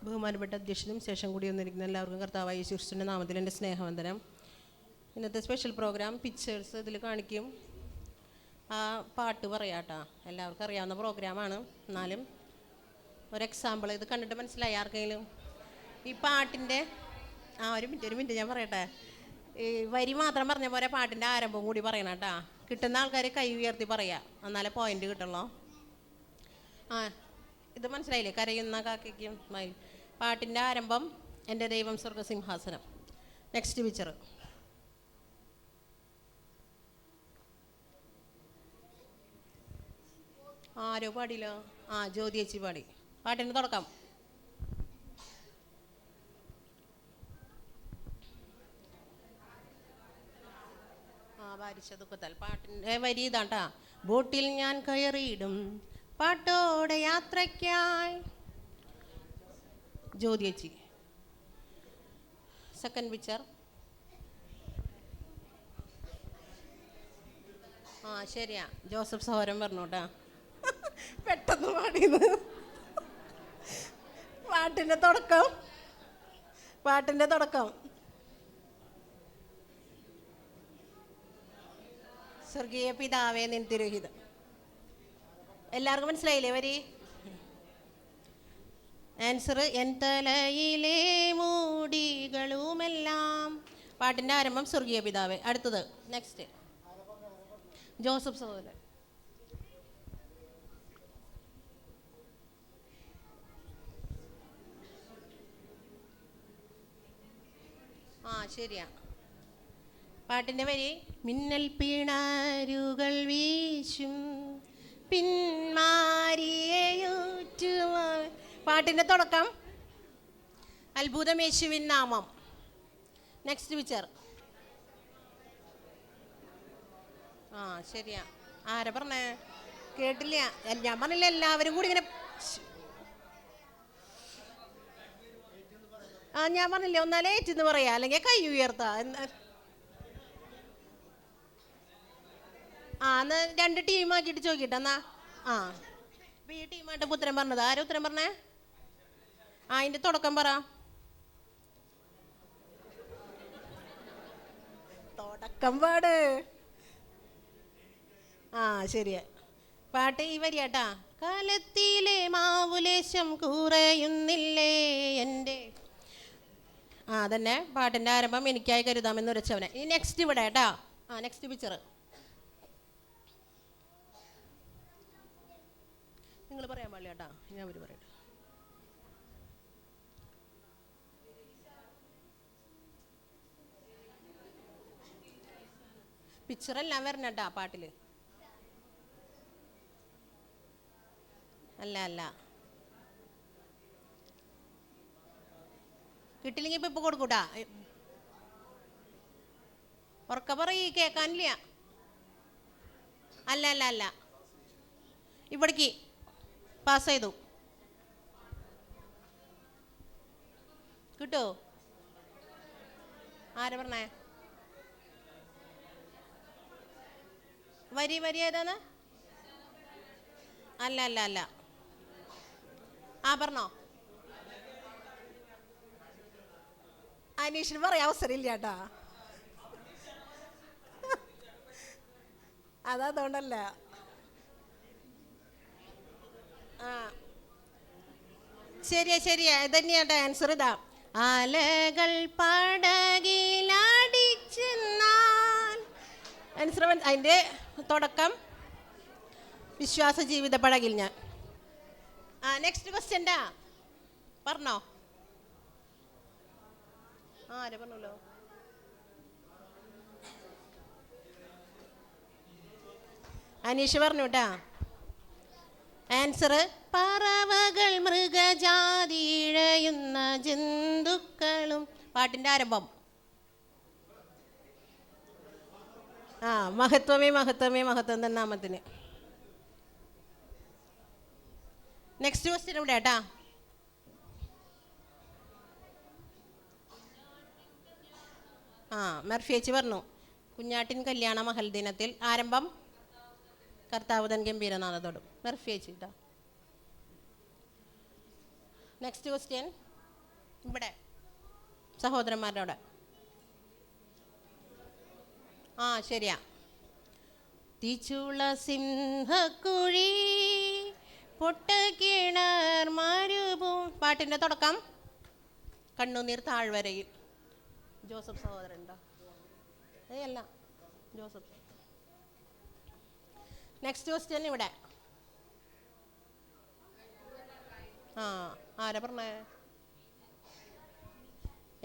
ബഹുമാനപ്പെട്ട അധ്യക്ഷനും ശേഷം കൂടി വന്നിരിക്കുന്ന എല്ലാവർക്കും കർത്താവായ യേശുക്രിസ്തുവിൻ്റെ നാമത്തിൽ എൻ്റെ സ്നേഹവന്ദനം. ഇന്നത്തെ സ്പെഷ്യൽ പ്രോഗ്രാം പിക്ചേഴ്സ് ഇതിൽ കാണിക്കും. ആ പാട്ട് പറയാട്ടാ, എല്ലാവർക്കും അറിയാവുന്ന പ്രോഗ്രാമാണ്. എന്നാലും ഒരു എക്സാമ്പിൾ ഇത് കണ്ടിട്ട് മനസ്സിലായി ആർക്കെങ്കിലും? ഈ പാട്ടിൻ്റെ ഒരു മിനിറ്റ് ഞാൻ പറയട്ടെ. ഈ വരി മാത്രം പറഞ്ഞ പോലെ പാട്ടിൻ്റെ ആരംഭം കൂടി പറയണം കേട്ടാ. കിട്ടുന്ന ആൾക്കാർ കൈ ഉയർത്തി പറയാം, എന്നാലേ പോയിന്റ് കിട്ടുള്ളൂ. ഇത് മനസ്സിലായില്ലേ? കരയുന്ന കാക്കയ്ക്കും മയിൽ. പാട്ടിൻ്റെ ആരംഭം എൻ്റെ ദൈവം സ്വർഗസിംഹാസനം. Next picture. ആരോ പാടില്ലോ? ജ്യോതി ചേച്ചി പാടി. പാട്ടിന് തുടക്കം. വാരിച്ച ദുഃഖത്താൽ. പാട്ടിൻ്റെ വരി ഇതാണ്ടാ. ബോട്ടിൽ ഞാൻ കയറിയിടും പാട്ടോടെ യാത്രയ്ക്കായി. ജ്യോതി ചേച്ചി. Second picture. ശരിയാ, ജോസഫ് സഹോദരൻ പറഞ്ഞോട്ടാ. പെട്ടെന്ന് പാടിയത്. പാട്ടിൻ്റെ തുടക്കം സ്വർഗീയ പിതാവേ നിൻ തിരുഹിതം. എല്ലാവർക്കും മനസ്സിലായില്ലേ വരി? ആൻസർ എൻ തലയിലെ മൂടികളുമെല്ലാം. പാട്ടിൻ്റെ ആരംഭം സ്വർഗീയ പിതാവേ. അടുത്തത് നെക്സ്റ്റ് ജോസഫ് സഹോദരൻ. ശരിയാ. പാട്ടിൻ്റെ വരി മിന്നൽ പിണരുകൾ വീശും പിന്മാരിയേറ്റും. പാട്ടിൻ്റെ തുടക്കം അത്ഭുതം യേശുവിൻ നാമം. Next picture. ശരിയാ. ആരാ പറഞ്ഞേ? കേട്ടില്ല. ഞാൻ പറഞ്ഞില്ല, എല്ലാവരും കൂടി ഇങ്ങനെ. ഞാൻ പറഞ്ഞില്ലേ, ഒന്നാലേ ഏറ്റെന്ന് പറയാ, അല്ലെങ്കിൽ കൈ ഉയർത്താ. എന്നാ 2 ടീമാക്കിയിട്ട് ചോദിക്കട്ടെ എന്നാ. ഇപ്പം ഈ ടീമായിട്ട് ഉത്തരം പറഞ്ഞത് ആരും ഉത്തരം പറഞ്ഞേ? അതിൻ്റെ തുടക്കം പറ. തുടക്കം പാട്. ശരിയാ. പാട്ട് ഈ വരിയാട്ടാ. കാലത്തിലെ മാവുലേശം കുറയുന്നില്ലേ എൻ്റെ. അതന്നെ പാട്ടിൻ്റെ ആരംഭം എനിക്കായി കരുതാമെന്ന് ഉരച്ചവനെ. ഇനി നെക്സ്റ്റ് ഇവിടെ കേട്ടാ. Next picture. നിങ്ങൾ പറയാൻ പാടില്ല കേട്ടാ, ഞാൻ അവർ പറയട്ടെ. പിക്ചറെല്ലാം വരണട്ടാ പാട്ടിൽ. അല്ല കിട്ടില്ലെങ്കിൽ ഇപ്പം കൊടുക്കൂട്ടാ. ഉറക്ക പറയ്, കേൾക്കാനില്ല. അല്ല ഇവിടേക്ക് പാസ് ചെയ്തു. കിട്ടോ? ആരാ പറഞ്ഞേ? വരി ഏതാന്ന്? അല്ല പറഞ്ഞോ? അനീഷിന് പറയാൻ അവസരമില്ല കേട്ടാ. അതുകൊണ്ടല്ല. ശരിയാ ഇത് തന്നെയാട്ടോ ആൻസർ. ഇതാ അലകൾ പടകിലടിച്ചെന്നാൽ അനുസൃതം. അതിൻ്റെ തുടക്കം വിശ്വാസ ജീവിത പടകിൽ ഞാൻ. നെക്സ്റ്റ് ക്വസ്റ്റ്യൻ്റെ പറഞ്ഞോ? ആരെ പറഞ്ഞല്ലോ? അനീഷ് പറഞ്ഞു കേട്ടാ. ആൻസർ പറവകൾ മൃഗജാതി ഇഴയുന്ന ജന്തുക്കളും. പാട്ടിൻ്റെ ആരംഭം മഹത്വമേ മഹത്വമേ മഹത്വം എന്ന നാമത്തിന്. നെക്സ്റ്റ് ക്വസ്റ്റ്യൻ ഇവിടെ കേട്ടാ. മെർഫിയേച്ചി പറഞ്ഞു കുഞ്ഞാട്ടിൻ കല്യാണ മഹൽ ദിനത്തിൽ ആരംഭം കർത്താവുതൻ ഗംഭീരനാഥത്തോടും. മെർഫിയേച്ചി കേട്ടോ. നെക്സ്റ്റ് ക്വസ്റ്റ്യൻ ഇവിടെ സഹോദരന്മാരുടെ. ശരിയാ. തീച്ചുള സിംഹക്കുഴി പൊട്ടക്കിണർ മരുഭൂം. പാട്ടിൻ്റെ തുടക്കം കണ്ണുനീർ താഴ്വരയിൽ. ജോസഫ് സഹോദരൻ ഉണ്ടോ? അല്ല, ജോസഫ്. നെക്സ്റ്റ് ക്വസ്റ്റ്യൻ ഇവിടെ. ആരാ പറഞ്ഞേ?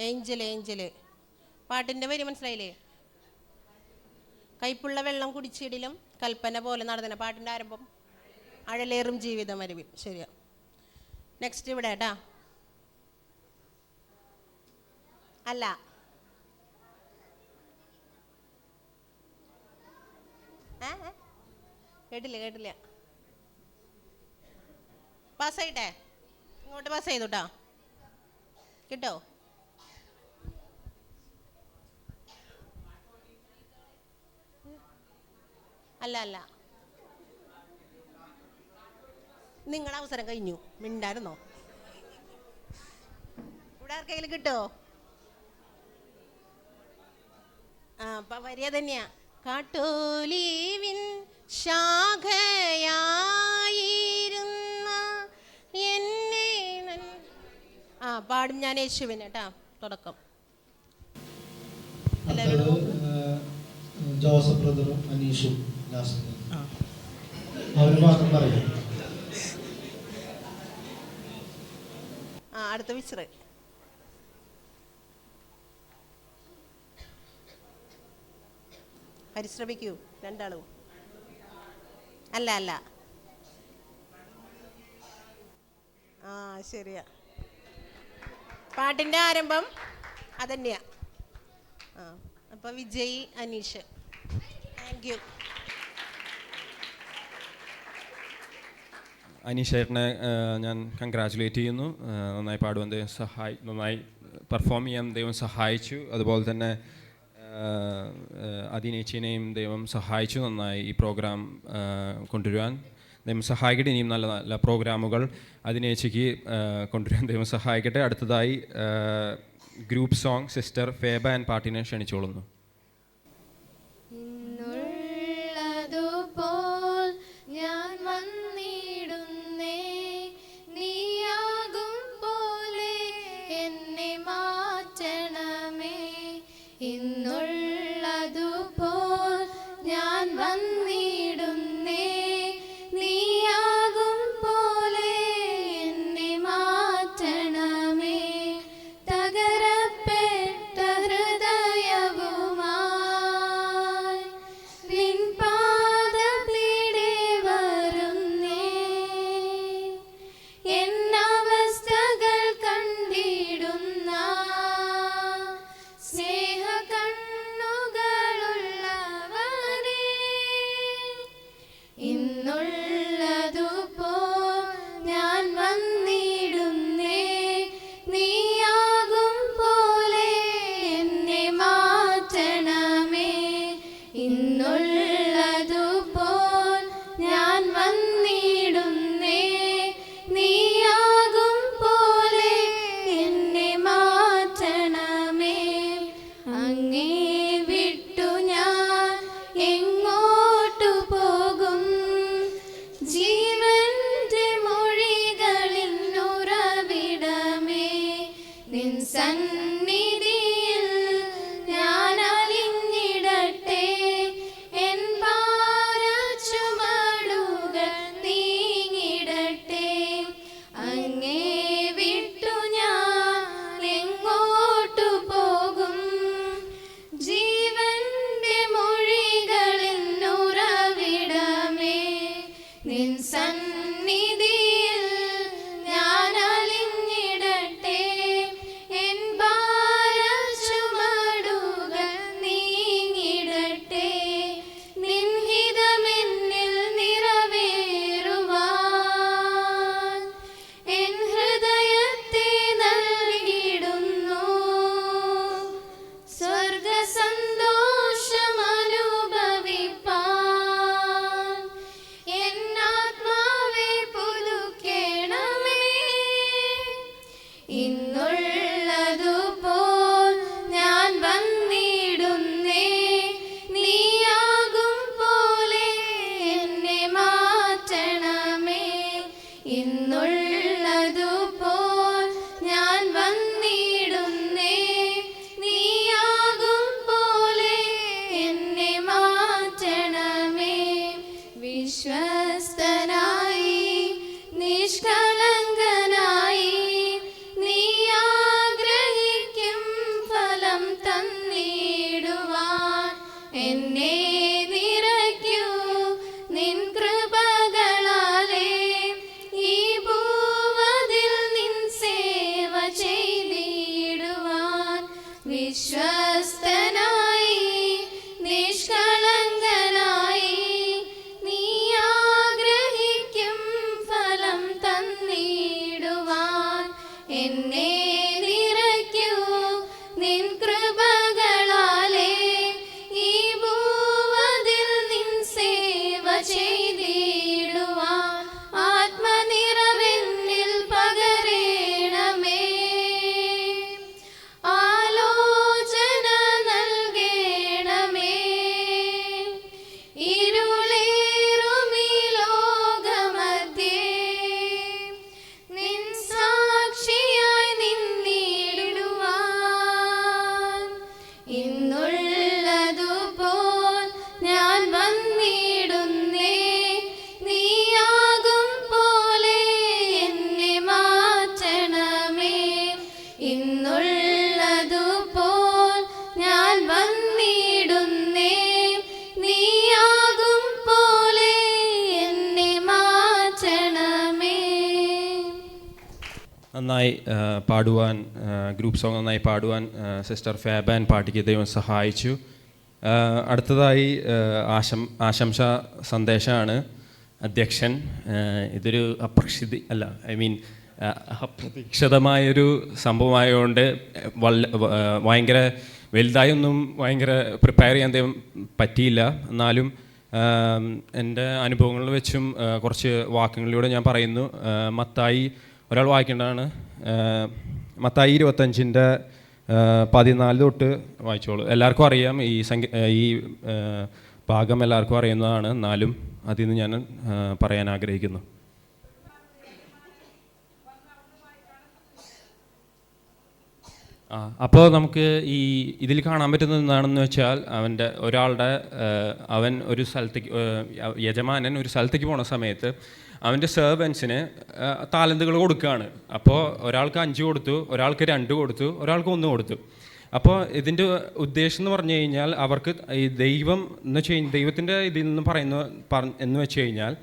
ഏഞ്ചല്. പാട്ടിൻ്റെ വരി മനസ്സിലായില്ലേ? കൈപ്പുള്ള വെള്ളം കുടിച്ചിടിലും കൽപ്പന പോലെ നടന്ന. പാട്ടിൻ്റെ ആരംഭം അഴലേറും ജീവിതം അരുവിൽ. ശരിയാ. നെക്സ്റ്റ് ഇവിടെ കേട്ടാ. അല്ല, കേട്ടില്ല. പാസ്സായിട്ടെ? ഇങ്ങോട്ട് പാസ് ചെയ്തു കേട്ടോ. കിട്ടോ? അല്ല, നിങ്ങളുടെ അവസരം കഴിഞ്ഞു. മിണ്ടായിരുന്നോ? ഇവിടെ ആർക്കെങ്കിലും കിട്ടോ? വരിക തന്നെയാ. കാട്ടോലീവിൻ ശാഖയായിരുന്ന എന്നെ പാടും ഞാൻ യേശുവിനെ കേട്ടാ. തുടക്കം ജോസഫ് ബ്രദറും അനീഷും അവർ മാത്രം പറയും. അടുത്ത വിശ്ര പരിശ്രമിക്കൂ രണ്ടാളും. അല്ല, ശരിയാ. പാട്ടിൻ്റെ ആരംഭം അതന്നെയാ. അപ്പോൾ വിജയ്, അനീഷ്. Thank you. അനീഷേട്ടനെ ഞാൻ കൺഗ്രാജുലേറ്റ് ചെയ്യുന്നു. നന്നായി പാടുവാൻ ദൈവം നന്നായി പെർഫോം ചെയ്യാൻ ദൈവം സഹായിച്ചു. അതുപോലെ തന്നെ അതിനേച്ചിനെയും ദൈവം സഹായിച്ചു നന്നായി ഈ പ്രോഗ്രാം കൊണ്ടുവരുവാൻ. ദൈവം സഹായിക്കട്ടെ. ഇനിയും നല്ല നല്ല പ്രോഗ്രാമുകൾ അതിനേച്ചിക്ക് കൊണ്ടുവരാൻ ദൈവം സഹായിക്കട്ടെ. അടുത്തതായി group song sister Feba and പാട്ടിനെ ക്ഷണിച്ചോളുന്നു. ഞാൻ വന്നിടുന്നേ നീയാകും പോലെ എന്നെ മാറ്റണമേ. ഇന്നുള്ളതുപോൽ ഞാൻ വന്നിടുന്നേ നീയാകും പോലെ എന്നെ മാറ്റണമേ. തകരപ്പെട്ട ഹൃദയവുമായി നിൻ പാദപീഠേ വരുന്നേ. സന്നിധിയിൽ ഞാൻ അലിഞ്ഞിടട്ടെ. എൻ ഭാരചുമടുകൾ നീങ്ങിടട്ടെ. അങ്ങേ വിട്ടു ഞാൻ എങ്ങോട്ടു പോകും? ജീവന്റെ മൊഴികളിൽ ഉറവിടമേ, നിൻ സന്നിധിയിൽ ഞാൻ അലിഞ്ഞിടട്ടെ. എൻ ഭാരചുമടുകൾ നീങ്ങിടട്ടെ. നിൻ ഹിതമെന്നിൽ നിറവേറുവാൻ എൻ ഹൃദയത്തെ നൽകിടുന്നു. സ്വർഗ സന്തോഷമനുഭവിപ്പാൻ എന്നാത്മാവെ പുതുക്കേണമേ. ഇന്നുള്ളതുപോൽ ഞാൻ വന്നിടുന്നേ. നീയാകും പോലെ എന്നെ മാറ്റണമേ. ഇന്നുള്ളതുപോൽ ഞാൻ വന്നിടുന്നേ. നീയാകും പോലെ എന്നെ മാറ്റണമേ. വിശ്വസ്തനായി നിഷ്കളങ്കനായി നീ ആഗ്രഹിക്കും ഫലം തന്നിടുവാൻ എന്നെ നിറയ്ക്കൂ നിൻ കൃപകളാലേ. ഈ ഭൂവതിൽ നിൻ സേവ ചെയ്തിടുവാൻ വിശ്വസ്തനായി നിഷ്കളങ്കനായി നീ ആഗ്രഹിക്കും ഫലം തന്നിടുവാൻ എന്നെ നിറയ്ക്കൂ നിൻ കൃപകളാലേ. ഈ ഭൂവതിൽ നിൻ സേവ ചെയ്തിടുവാൻ ആത്മനിറവെന്നിൽ പകരേണമേ. ആലോചന നൽകേണമേ. ഇരുളേറുമീ ലോകമധ്യേ നിൻ സാക്ഷിയായി നിന്നിടുവാൻ ഇന്നുള്ളതുപോൽ ഞാൻ വന്നിടുന്നേ. നീയാകും പോലെ എന്നെ മാറ്റണമേ. ഇന്നുള്ളതുപോൽ ഞാൻ വന്നിടുന്നേ. നീയാകും പോലെ എന്നെ മാറ്റണമേ. നന്നായി പാടുവാൻ, ഗ്രൂപ്പ് സോങ് നന്നായി പാടുവാൻ സിസ്റ്റർ ഫാബാൻ പാട്ടിക്ക് ദൈവം സഹായിച്ചു. അടുത്തതായി ആശംസ സന്ദേശമാണ്. അധ്യക്ഷൻ, ഇതൊരു അപ്രതീക്ഷിതമായൊരു സംഭവമായതുകൊണ്ട് ഭയങ്കര വലുതായൊന്നും ഭയങ്കര പ്രിപ്പയർ ചെയ്യാൻ ദൈവം പറ്റിയില്ല. എന്നാലും എൻ്റെ അനുഭവങ്ങളിൽ വെച്ചും കുറച്ച് വാക്യങ്ങളിലൂടെ ഞാൻ പറയുന്നു. മത്തായി ഒരാൾ വായിക്കേണ്ടതാണ്. മത്തായി 25:14 തൊട്ട് വായിച്ചോളൂ. എല്ലാവർക്കും അറിയാം, ഈ ഭാഗം എല്ലാവർക്കും അറിയുന്നതാണ്. എന്നാലും അതിൽ നിന്ന് ഞാൻ പറയാൻ ആഗ്രഹിക്കുന്നു. അപ്പോൾ നമുക്ക് ഇതിൽ കാണാൻ പറ്റുന്നത് എന്താണെന്ന് വെച്ചാൽ, അവൻ ഒരു സ്ഥലത്തേക്ക്, യജമാനൻ ഒരു സ്ഥലത്തേക്ക് പോണ സമയത്ത് അവൻ്റെ സെർവൻസിന് താലന്തുകൾ കൊടുക്കുകയാണ്. അപ്പോൾ ഒരാൾക്ക് 5 കൊടുത്തു, ഒരാൾക്ക് 2 കൊടുത്തു, ഒരാൾക്ക് 1 കൊടുത്തു. അപ്പോൾ ഇതിൻ്റെ ഉദ്ദേശം എന്ന് പറഞ്ഞു കഴിഞ്ഞാൽ, അവർക്ക് ഈ ദൈവം എന്ന് വെച്ച് കഴിഞ്ഞാൽ, ദൈവത്തിൻ്റെ ഇതിൽ നിന്ന് എന്ന് വെച്ച് കഴിഞ്ഞാൽ,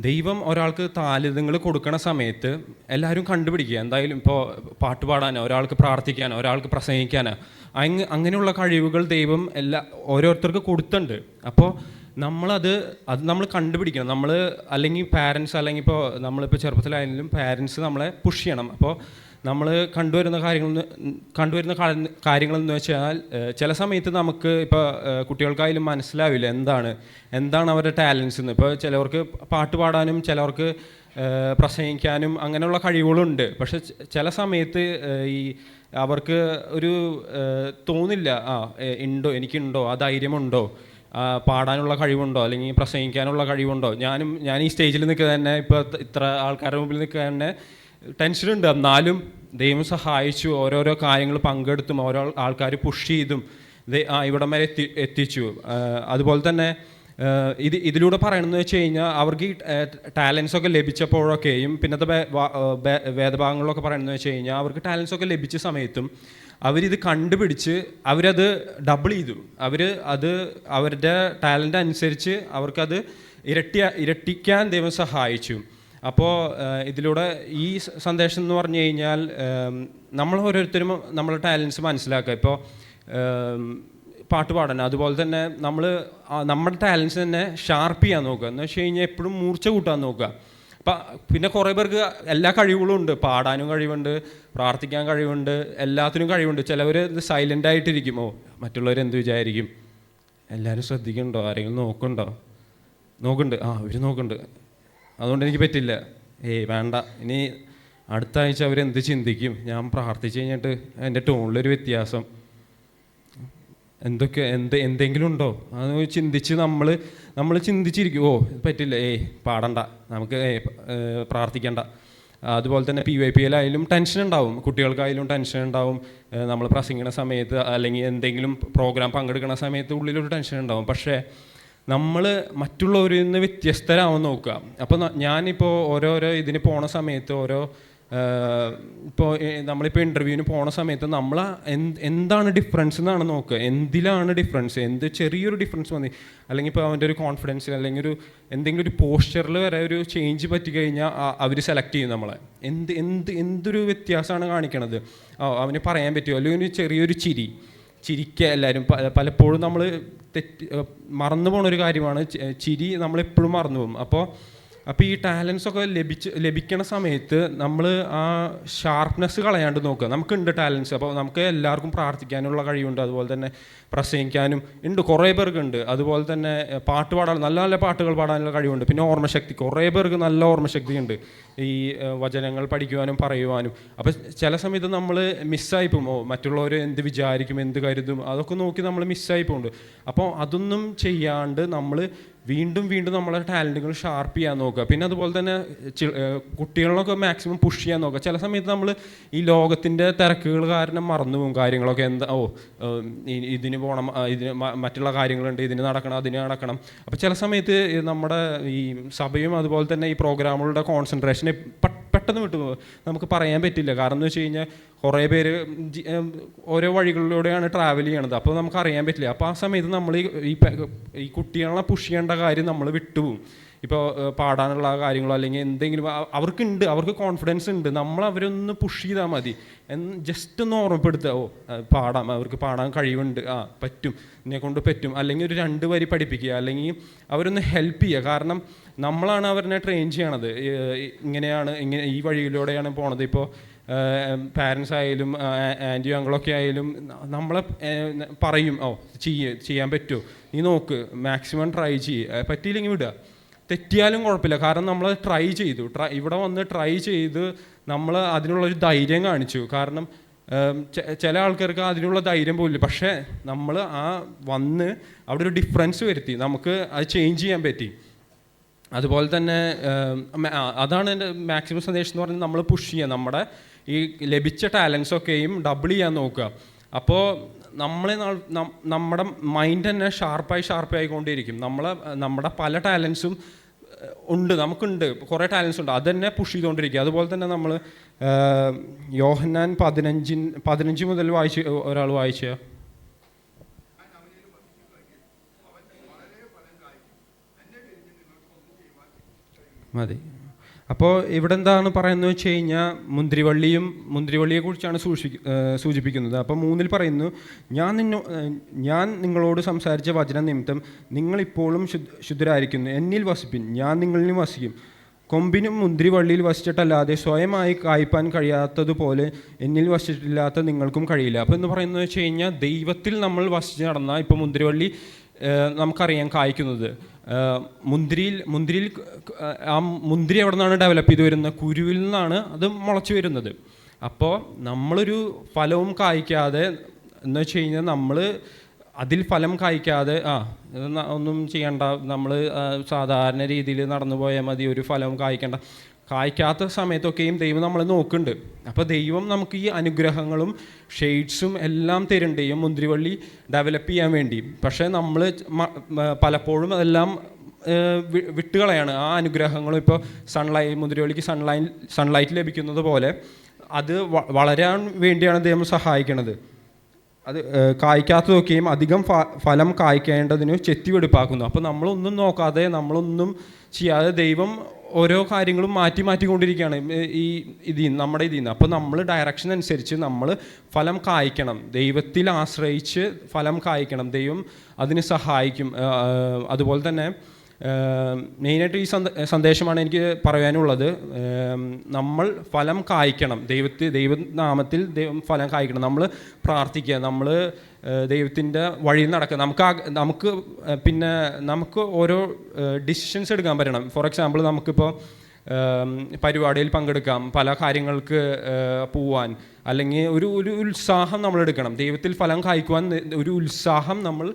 ദൈവം ഒരാൾക്ക് താലന്തുകൾ കൊടുക്കണ സമയത്ത് എല്ലാവരും കണ്ടുപിടിക്കുക. എന്തായാലും ഇപ്പോൾ പാട്ട് പാടാനോ, ഒരാൾക്ക് പ്രാർത്ഥിക്കാനോ, ഒരാൾക്ക് പ്രസംഗിക്കാനോ, അങ്ങനെയുള്ള കഴിവുകൾ ദൈവം ഓരോരുത്തർക്ക് കൊടുത്തിട്ടുണ്ട്. അപ്പോൾ നമ്മളത് നമ്മൾ കണ്ടുപിടിക്കണം. അല്ലെങ്കിൽ പാരൻസ്, അല്ലെങ്കിൽ ഇപ്പോൾ നമ്മളിപ്പോൾ ചെറുപ്പത്തിലായാലും പാരൻസ് നമ്മളെ പുഷ് ചെയ്യണം. അപ്പോൾ നമ്മൾ കണ്ടുവരുന്ന കാര്യങ്ങളെന്ന് വെച്ചാൽ, ചില സമയത്ത് നമുക്ക് ഇപ്പോൾ കുട്ടികൾക്കായാലും മനസ്സിലാവില്ല എന്താണ് അവരുടെ ടാലൻസ് എന്ന്. ഇപ്പോൾ ചിലവർക്ക് പാട്ട് പാടാനും ചിലവർക്ക് പ്രസംഗിക്കാനും അങ്ങനെയുള്ള കഴിവുകളുണ്ട്. പക്ഷെ ചില സമയത്ത് അവർക്ക് ഒരു തോന്നില്ല, എനിക്കുണ്ടോ, ആ ധൈര്യമുണ്ടോ, പാടാനുള്ള കഴിവുണ്ടോ, അല്ലെങ്കിൽ പ്രസംഗിക്കാനുള്ള കഴിവുണ്ടോ. ഞാൻ ഈ സ്റ്റേജിൽ നിൽക്കുക തന്നെ, ഇപ്പോൾ ഇത്ര ആൾക്കാരുടെ മുമ്പിൽ നിൽക്കുക തന്നെ ടെൻഷനുണ്ട്. എന്നാലും ദൈവം സഹായിച്ചു. ഓരോരോ കാര്യങ്ങൾ പങ്കെടുത്തും ഓരോ ആൾക്കാർ പുഷ് ചെയ്തും ഇവിടം വരെ എത്തിച്ചു. അതുപോലെ തന്നെ ഇതിലൂടെ പറയണമെന്ന് വെച്ച് കഴിഞ്ഞാൽ അവർക്ക് ഈ ടാലൻസൊക്കെ ലഭിച്ചപ്പോഴൊക്കെയും പിന്നത്തെ വേദഭാഗങ്ങളിലൊക്കെ പറയണമെന്ന് വെച്ച് കഴിഞ്ഞാൽ അവർക്ക് ടാലൻസൊക്കെ ലഭിച്ച സമയത്തും അവരിത് കണ്ടുപിടിച്ച് അവരത് ഡബിൾ ചെയ്തു. അത് അവരുടെ ടാലൻ്റ് അനുസരിച്ച് അവർക്കത് ഇരട്ടിക്കാൻ ദൈവം സഹായിച്ചു. അപ്പോൾ ഇതിലൂടെ ഈ സന്ദേശം എന്ന് പറഞ്ഞു കഴിഞ്ഞാൽ നമ്മൾ ഓരോരുത്തരും നമ്മളെ ടാലൻസ് മനസ്സിലാക്കുക. ഇപ്പോൾ പാട്ട് പാടാൻ, അതുപോലെ തന്നെ നമ്മൾ നമ്മുടെ ടാലൻസ് തന്നെ ഷാർപ്പ് ചെയ്യാൻ നോക്കുക. എന്ന് വെച്ച് കഴിഞ്ഞാൽ എപ്പോഴും മൂർച്ച കൂട്ടാൻ നോക്കുക. പിന്നെ കുറേ പേർക്ക് എല്ലാ കഴിവുകളും ഉണ്ട്. പാടാനും കഴിവുണ്ട്, പ്രാർത്ഥിക്കാൻ കഴിവുണ്ട്, എല്ലാത്തിനും കഴിവുണ്ട്. ചിലവർ സൈലൻ്റ് ആയിട്ടിരിക്കും. മറ്റുള്ളവർ എന്ത് വിചാരിക്കും, എല്ലാവരും ശ്രദ്ധിക്കുന്നുണ്ടോ, ആരെങ്കിലും നോക്കുന്നുണ്ട്, അവർ നോക്കുന്നുണ്ട്, അതുകൊണ്ട് എനിക്ക് പറ്റില്ല, വേണ്ട, ഇനി അടുത്ത ആഴ്ച അവരെന്ത് ചിന്തിക്കും, ഞാൻ പ്രാർത്ഥിച്ച് കഴിഞ്ഞിട്ട് എൻ്റെ ടോണിലൊരു വ്യത്യാസം എന്തെങ്കിലും ഉണ്ടോ അത് ചിന്തിച്ച് നമ്മൾ ചിന്തിച്ചിരിക്കും. പറ്റില്ല, പാടണ്ട, നമുക്ക് പ്രാർത്ഥിക്കണ്ട. അതുപോലെ തന്നെ PYPയിലായാലും ടെൻഷൻ ഉണ്ടാവും, കുട്ടികൾക്കായാലും ടെൻഷൻ ഉണ്ടാവും. നമ്മൾ പ്രസംഗിക്കുന്ന സമയത്ത് അല്ലെങ്കിൽ എന്തെങ്കിലും പ്രോഗ്രാം പങ്കെടുക്കുന്ന സമയത്ത് ഉള്ളിലൊരു ടെൻഷൻ ഉണ്ടാവും. പക്ഷേ നമ്മൾ മറ്റുള്ളവരിൽ നിന്ന് വ്യത്യസ്തരാവാൻ നോക്കുക. അപ്പോൾ ഞാനിപ്പോൾ ഓരോരോ ഇതിന് പോണ സമയത്ത് ഇപ്പോൾ നമ്മളിപ്പോൾ ഇൻ്റർവ്യൂവിന് പോണ സമയത്ത് നമ്മൾ എന്താണ് ഡിഫറൻസ് എന്നാണ് നോക്കുക. എന്തിലാണ് ഡിഫറൻസ്, ചെറിയൊരു ഡിഫറൻസ് വന്നി, അല്ലെങ്കിൽ ഇപ്പോൾ അവൻ്റെ ഒരു കോൺഫിഡൻസിൽ അല്ലെങ്കിൽ എന്തെങ്കിലും ഒരു പോസ്ചറിൽ വരെ ഒരു ചേഞ്ച് പറ്റിക്കഴിഞ്ഞാൽ അവർ സെലക്ട് ചെയ്യും നമ്മളെ. എന്തൊരു വ്യത്യാസമാണ് കാണിക്കണത്, അവന് പറയാൻ പറ്റുമോ. അല്ലെങ്കിൽ ഒരു ചെറിയൊരു ചിരിക്കുക. എല്ലാവരും പലപ്പോഴും നമ്മൾ മറന്നു പോണൊരു കാര്യമാണ് ചിരി, നമ്മളെപ്പോഴും മറന്നു പോകും. അപ്പോൾ ഈ ടാലൻസൊക്കെ ലഭിക്കണ സമയത്ത് നമ്മൾ ആ ഷാർപ്നെസ് കളയാണ്ട് നോക്കുക. നമുക്കുണ്ട് ടാലൻസ്, അപ്പോൾ നമുക്ക് എല്ലാവർക്കും പ്രാർത്ഥിക്കാനുള്ള കഴിവുണ്ട്, അതുപോലെ തന്നെ പ്രസംഗിക്കാനും ഉണ്ട്, കുറേ പേർക്കുണ്ട്. അതുപോലെ തന്നെ പാട്ട് പാടാൻ, നല്ല നല്ല പാട്ടുകൾ പാടാനുള്ള കഴിവുണ്ട്. പിന്നെ ഓർമ്മശക്തി, കുറേ പേർക്ക് നല്ല ഓർമ്മശക്തി ഉണ്ട്, ഈ വചനങ്ങൾ പഠിക്കുവാനും പറയുവാനും. അപ്പോൾ ചില സമയത്ത് നമ്മൾ മിസ്സായി പോകും. മറ്റുള്ളവർ എന്ത് വിചാരിക്കും, എന്ത് കരുതും, അതൊക്കെ നോക്കി നമ്മൾ മിസ്സായി പോകുന്നുണ്ട്. അപ്പോൾ അതൊന്നും ചെയ്യാണ്ട് നമ്മൾ വീണ്ടും നമ്മളെ ടാലൻറ്റുകൾ ഷാർപ്പ് ചെയ്യാൻ നോക്കുക. പിന്നെ അതുപോലെ തന്നെ കുട്ടികളൊക്കെ മാക്സിമം പുഷ് ചെയ്യാൻ നോക്കുക. ചില സമയത്ത് നമ്മൾ ഈ ലോകത്തിൻ്റെ തിരക്കുകൾ കാരണം മറന്നു പോകും കാര്യങ്ങളൊക്കെ. ഇതിന് പോകണം, ഇതിന് മറ്റുള്ള കാര്യങ്ങളുണ്ട്, ഇതിന് നടക്കണം, അതിന് നടക്കണം. അപ്പോൾ ചില സമയത്ത് നമ്മുടെ ഈ സഭയും അതുപോലെ തന്നെ ഈ പ്രോഗ്രാമുകളുടെ കോൺസെൻട്രേഷനെ പെട്ടെന്ന് വിട്ടുപോകും. നമുക്ക് പറയാൻ പറ്റില്ല. കാരണം എന്ന് വെച്ച് കഴിഞ്ഞാൽ കുറേ പേര് ഓരോ വഴികളിലൂടെയാണ് ട്രാവൽ ചെയ്യണത്. അപ്പോൾ നമുക്ക് അറിയാൻ പറ്റില്ല. അപ്പോൾ ആ സമയത്ത് നമ്മൾ ഈ കുട്ടികളെ പുഷ് ചെയ്യേണ്ട കാര്യം നമ്മൾ വിട്ടുപോകും. ഇപ്പോൾ പാടാനുള്ള കാര്യങ്ങളോ അല്ലെങ്കിൽ എന്തെങ്കിലും അവർക്ക് കോൺഫിഡൻസ് ഉണ്ട്, നമ്മൾ അവരൊന്ന് പുഷ് ചെയ്താൽ മതി. ജസ്റ്റ് ഒന്ന് ഓർമ്മപ്പെടുത്തുക, പാടാം, അവർക്ക് പാടാൻ കഴിവുണ്ട്, പറ്റും, എന്നെ കൊണ്ട് പറ്റും. അല്ലെങ്കിൽ ഒരു 2 വരി പഠിപ്പിക്കുക, അല്ലെങ്കിൽ അവരൊന്ന് ഹെൽപ്പ് ചെയ്യുക. കാരണം നമ്മളാണ് അവരെ ട്രെയിൻ ചെയ്യണത്. ഇങ്ങനെ ഈ വഴിയിലൂടെയാണ് പോണത്. ഇപ്പോൾ പാരൻസ് ആയാലും ആൻറ്റിയും അങ്കിളൊക്കെ ആയാലും നമ്മളെ പറയും, ചെയ്യാൻ പറ്റുമോ, നീ നോക്ക്, മാക്സിമം ട്രൈ ചെയ്യുക, പറ്റിയില്ലെങ്കിൽ വിടുക, തെറ്റിയാലും കുഴപ്പമില്ല. കാരണം നമ്മൾ ട്രൈ ചെയ്തു, ഇവിടെ വന്ന് ട്രൈ ചെയ്ത് നമ്മൾ അതിനുള്ളൊരു ധൈര്യം കാണിച്ചു. കാരണം ചില ആൾക്കാർക്ക് അതിനുള്ള ധൈര്യം പോലില്ല. പക്ഷേ നമ്മൾ വന്ന് അവിടെ ഒരു ഡിഫറൻസ് വരുത്തി, നമുക്ക് അത് ചേഞ്ച് ചെയ്യാൻ പറ്റി. അതുപോലെ തന്നെ അതാണ് എൻ്റെ മാക്സിമം സന്ദേശം എന്ന് പറഞ്ഞാൽ നമ്മൾ പുഷ് ചെയ്യുക, നമ്മുടെ ഈ ലഭിച്ച ടാലൻസൊക്കെയും ഡബിൾ ചെയ്യാൻ നോക്കുക. അപ്പോൾ നമ്മുടെ മൈൻഡ് തന്നെ ഷാർപ്പായിക്കൊണ്ടേയിരിക്കും. നമ്മുടെ പല ടാലൻസും ഉണ്ട്, നമുക്കുണ്ട്, കുറേ ടാലൻസ് ഉണ്ട്, അത് തന്നെ പുഷ് ചെയ്തുകൊണ്ടിരിക്കുക. അതുപോലെ തന്നെ നമ്മൾ യോഹന്നാൻ 15 മുതൽ ഒരാൾ വായിച്ച മതി. അപ്പോൾ ഇവിടെ എന്താണ് പറയുന്നത് വെച്ച് കഴിഞ്ഞാൽ മുന്തിരിവള്ളിയെക്കുറിച്ചാണ് സൂചിപ്പിക്കുന്നത്. അപ്പോൾ 3 പറയുന്നു, ഞാൻ നിങ്ങളോട് സംസാരിച്ച വചന നിമിത്തം നിങ്ങളിപ്പോഴും ശുദ്ധരായിരിക്കുന്നു, എന്നിൽ വസിപ്പിൻ, ഞാൻ നിങ്ങളിലും വസിക്കും. കൊമ്പിനും മുന്തിരിവള്ളിയിൽ വസിച്ചിട്ടല്ലാതെ സ്വയമായി കായ്പാൻ കഴിയാത്തതുപോലെ എന്നിൽ വസിച്ചിട്ടില്ലാത്ത നിങ്ങൾക്കും കഴിയില്ല. അപ്പോൾ എന്ന് പറയുന്നത് വെച്ച് കഴിഞ്ഞാൽ ദൈവത്തിൽ നമ്മൾ വസിച്ച് നടന്നാൽ, ഇപ്പോൾ മുന്തിരിവള്ളി നമുക്കറിയാം കായ്ക്കുന്നത്, മുന്തിരിയിൽ മുന്തിരി എവിടെ നിന്നാണ് ഡെവലപ്പ് ചെയ്ത് വരുന്നത്, കുരുവിൽ നിന്നാണ് അത് മുളച്ച് വരുന്നത്. അപ്പോൾ നമ്മളൊരു ഫലവും കായ്ക്കാതെ എന്ന് വെച്ച് കഴിഞ്ഞാൽ നമ്മൾ അതിൽ ഫലം കായ്ക്കാതെ ഒന്നും ചെയ്യണ്ട, നമ്മൾ സാധാരണ രീതിയിൽ നടന്നു പോയാൽ മതി, ഒരു ഫലവും കായ്ക്കാത്ത സമയത്തൊക്കെയും ദൈവം നമ്മളെ നോക്കുന്നുണ്ട്. അപ്പോൾ ദൈവം നമുക്ക് ഈ അനുഗ്രഹങ്ങളും ഷെയ്ഡ്സും എല്ലാം തരുന്നുണ്ട് ഈ മുന്തിരിവള്ളി ഡെവലപ്പ് ചെയ്യാൻ വേണ്ടി. പക്ഷേ നമ്മൾ പലപ്പോഴും അതെല്ലാം വിട്ടുകളയാണ്. ആ അനുഗ്രഹങ്ങളും ഇപ്പോൾ മുന്തിരിവള്ളിക്ക് സൺലൈറ്റ് ലഭിക്കുന്നത് പോലെ അത് വളരാൻ വേണ്ടിയാണ് ദൈവം സഹായിക്കുന്നത്. അത് കായ്ക്കാത്തതൊക്കെയും അധികം ഫലം കായ്ക്കേണ്ടതിന് ചെത്തിവെടുപ്പാക്കുന്നു. അപ്പോൾ നമ്മളൊന്നും നോക്കാതെ നമ്മളൊന്നും ചെയ്യാതെ ദൈവം ഓരോ കാര്യങ്ങളും മാറ്റിക്കൊണ്ടിരിക്കുകയാണ് നമ്മുടെ ഇതിൽ നിന്ന്. അപ്പോൾ നമ്മൾ ഡയറക്ഷൻ അനുസരിച്ച് നമ്മൾ ഫലം കായ്ക്കണം, ദൈവത്തിൽ ആശ്രയിച്ച് ഫലം കായ്ക്കണം. ദൈവം അതിന് സഹായിക്കും. അതുപോലെ തന്നെ മെയിനായിട്ട് ഈ സന്ദേശമാണ് എനിക്ക് പറയാനുള്ളത്. നമ്മൾ ഫലം കായ്ക്കണം, ദൈവനാമത്തിൽ ദൈവം ഫലം കായ്ക്കണം. നമ്മൾ പ്രാർത്ഥിക്കുക, നമ്മൾ ദൈവത്തിൻ്റെ വഴിയിൽ നടക്കുക. നമുക്ക് ഓരോ ഡിസിഷൻസ് എടുക്കാൻ പറ്റണം. ഫോർ എക്സാമ്പിൾ, നമുക്കിപ്പോൾ പരിപാടിയിൽ പങ്കെടുക്കാം, പല കാര്യങ്ങൾക്ക് പോവാൻ, അല്ലെങ്കിൽ ഒരു ഉത്സാഹം നമ്മൾ എടുക്കണം. ദൈവത്തിൽ ഫലം കായ്ക്കുവാൻ ഒരു ഉത്സാഹം നമ്മൾ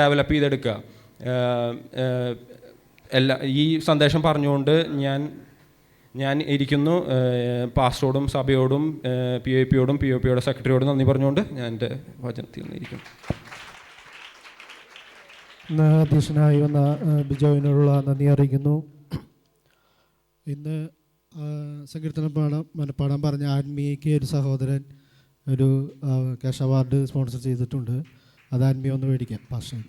ഡെവലപ്പ് ചെയ്തെടുക്കുക. ഈ സന്ദേശം പറഞ്ഞുകൊണ്ട് ഞാൻ ഇരിക്കുന്നു. പാസ്റ്ററോടും സഭയോടും PIPയോടും POPയുടെ സെക്രട്ടറിയോടും നന്ദി പറഞ്ഞുകൊണ്ട് ഞാൻ എൻ്റെ വചനത്തിൽ ഇരിക്കുന്നു. ഇന്ന് അധ്യക്ഷനായി വന്ന ബിജോയിനോടുള്ള നന്ദി അറിയിക്കുന്നു. ഇന്ന് സങ്കീർത്തനം മനപ്പാടാൻ പറഞ്ഞ ആത്മീയയ്ക്ക് ഒരു സഹോദരൻ ഒരു ക്യാഷ് അവാർഡ് സ്പോൺസർ ചെയ്തിട്ടുണ്ട്. അത് ആത്മീയ ഒന്ന് മേടിക്കാം പാസ്റ്റർ.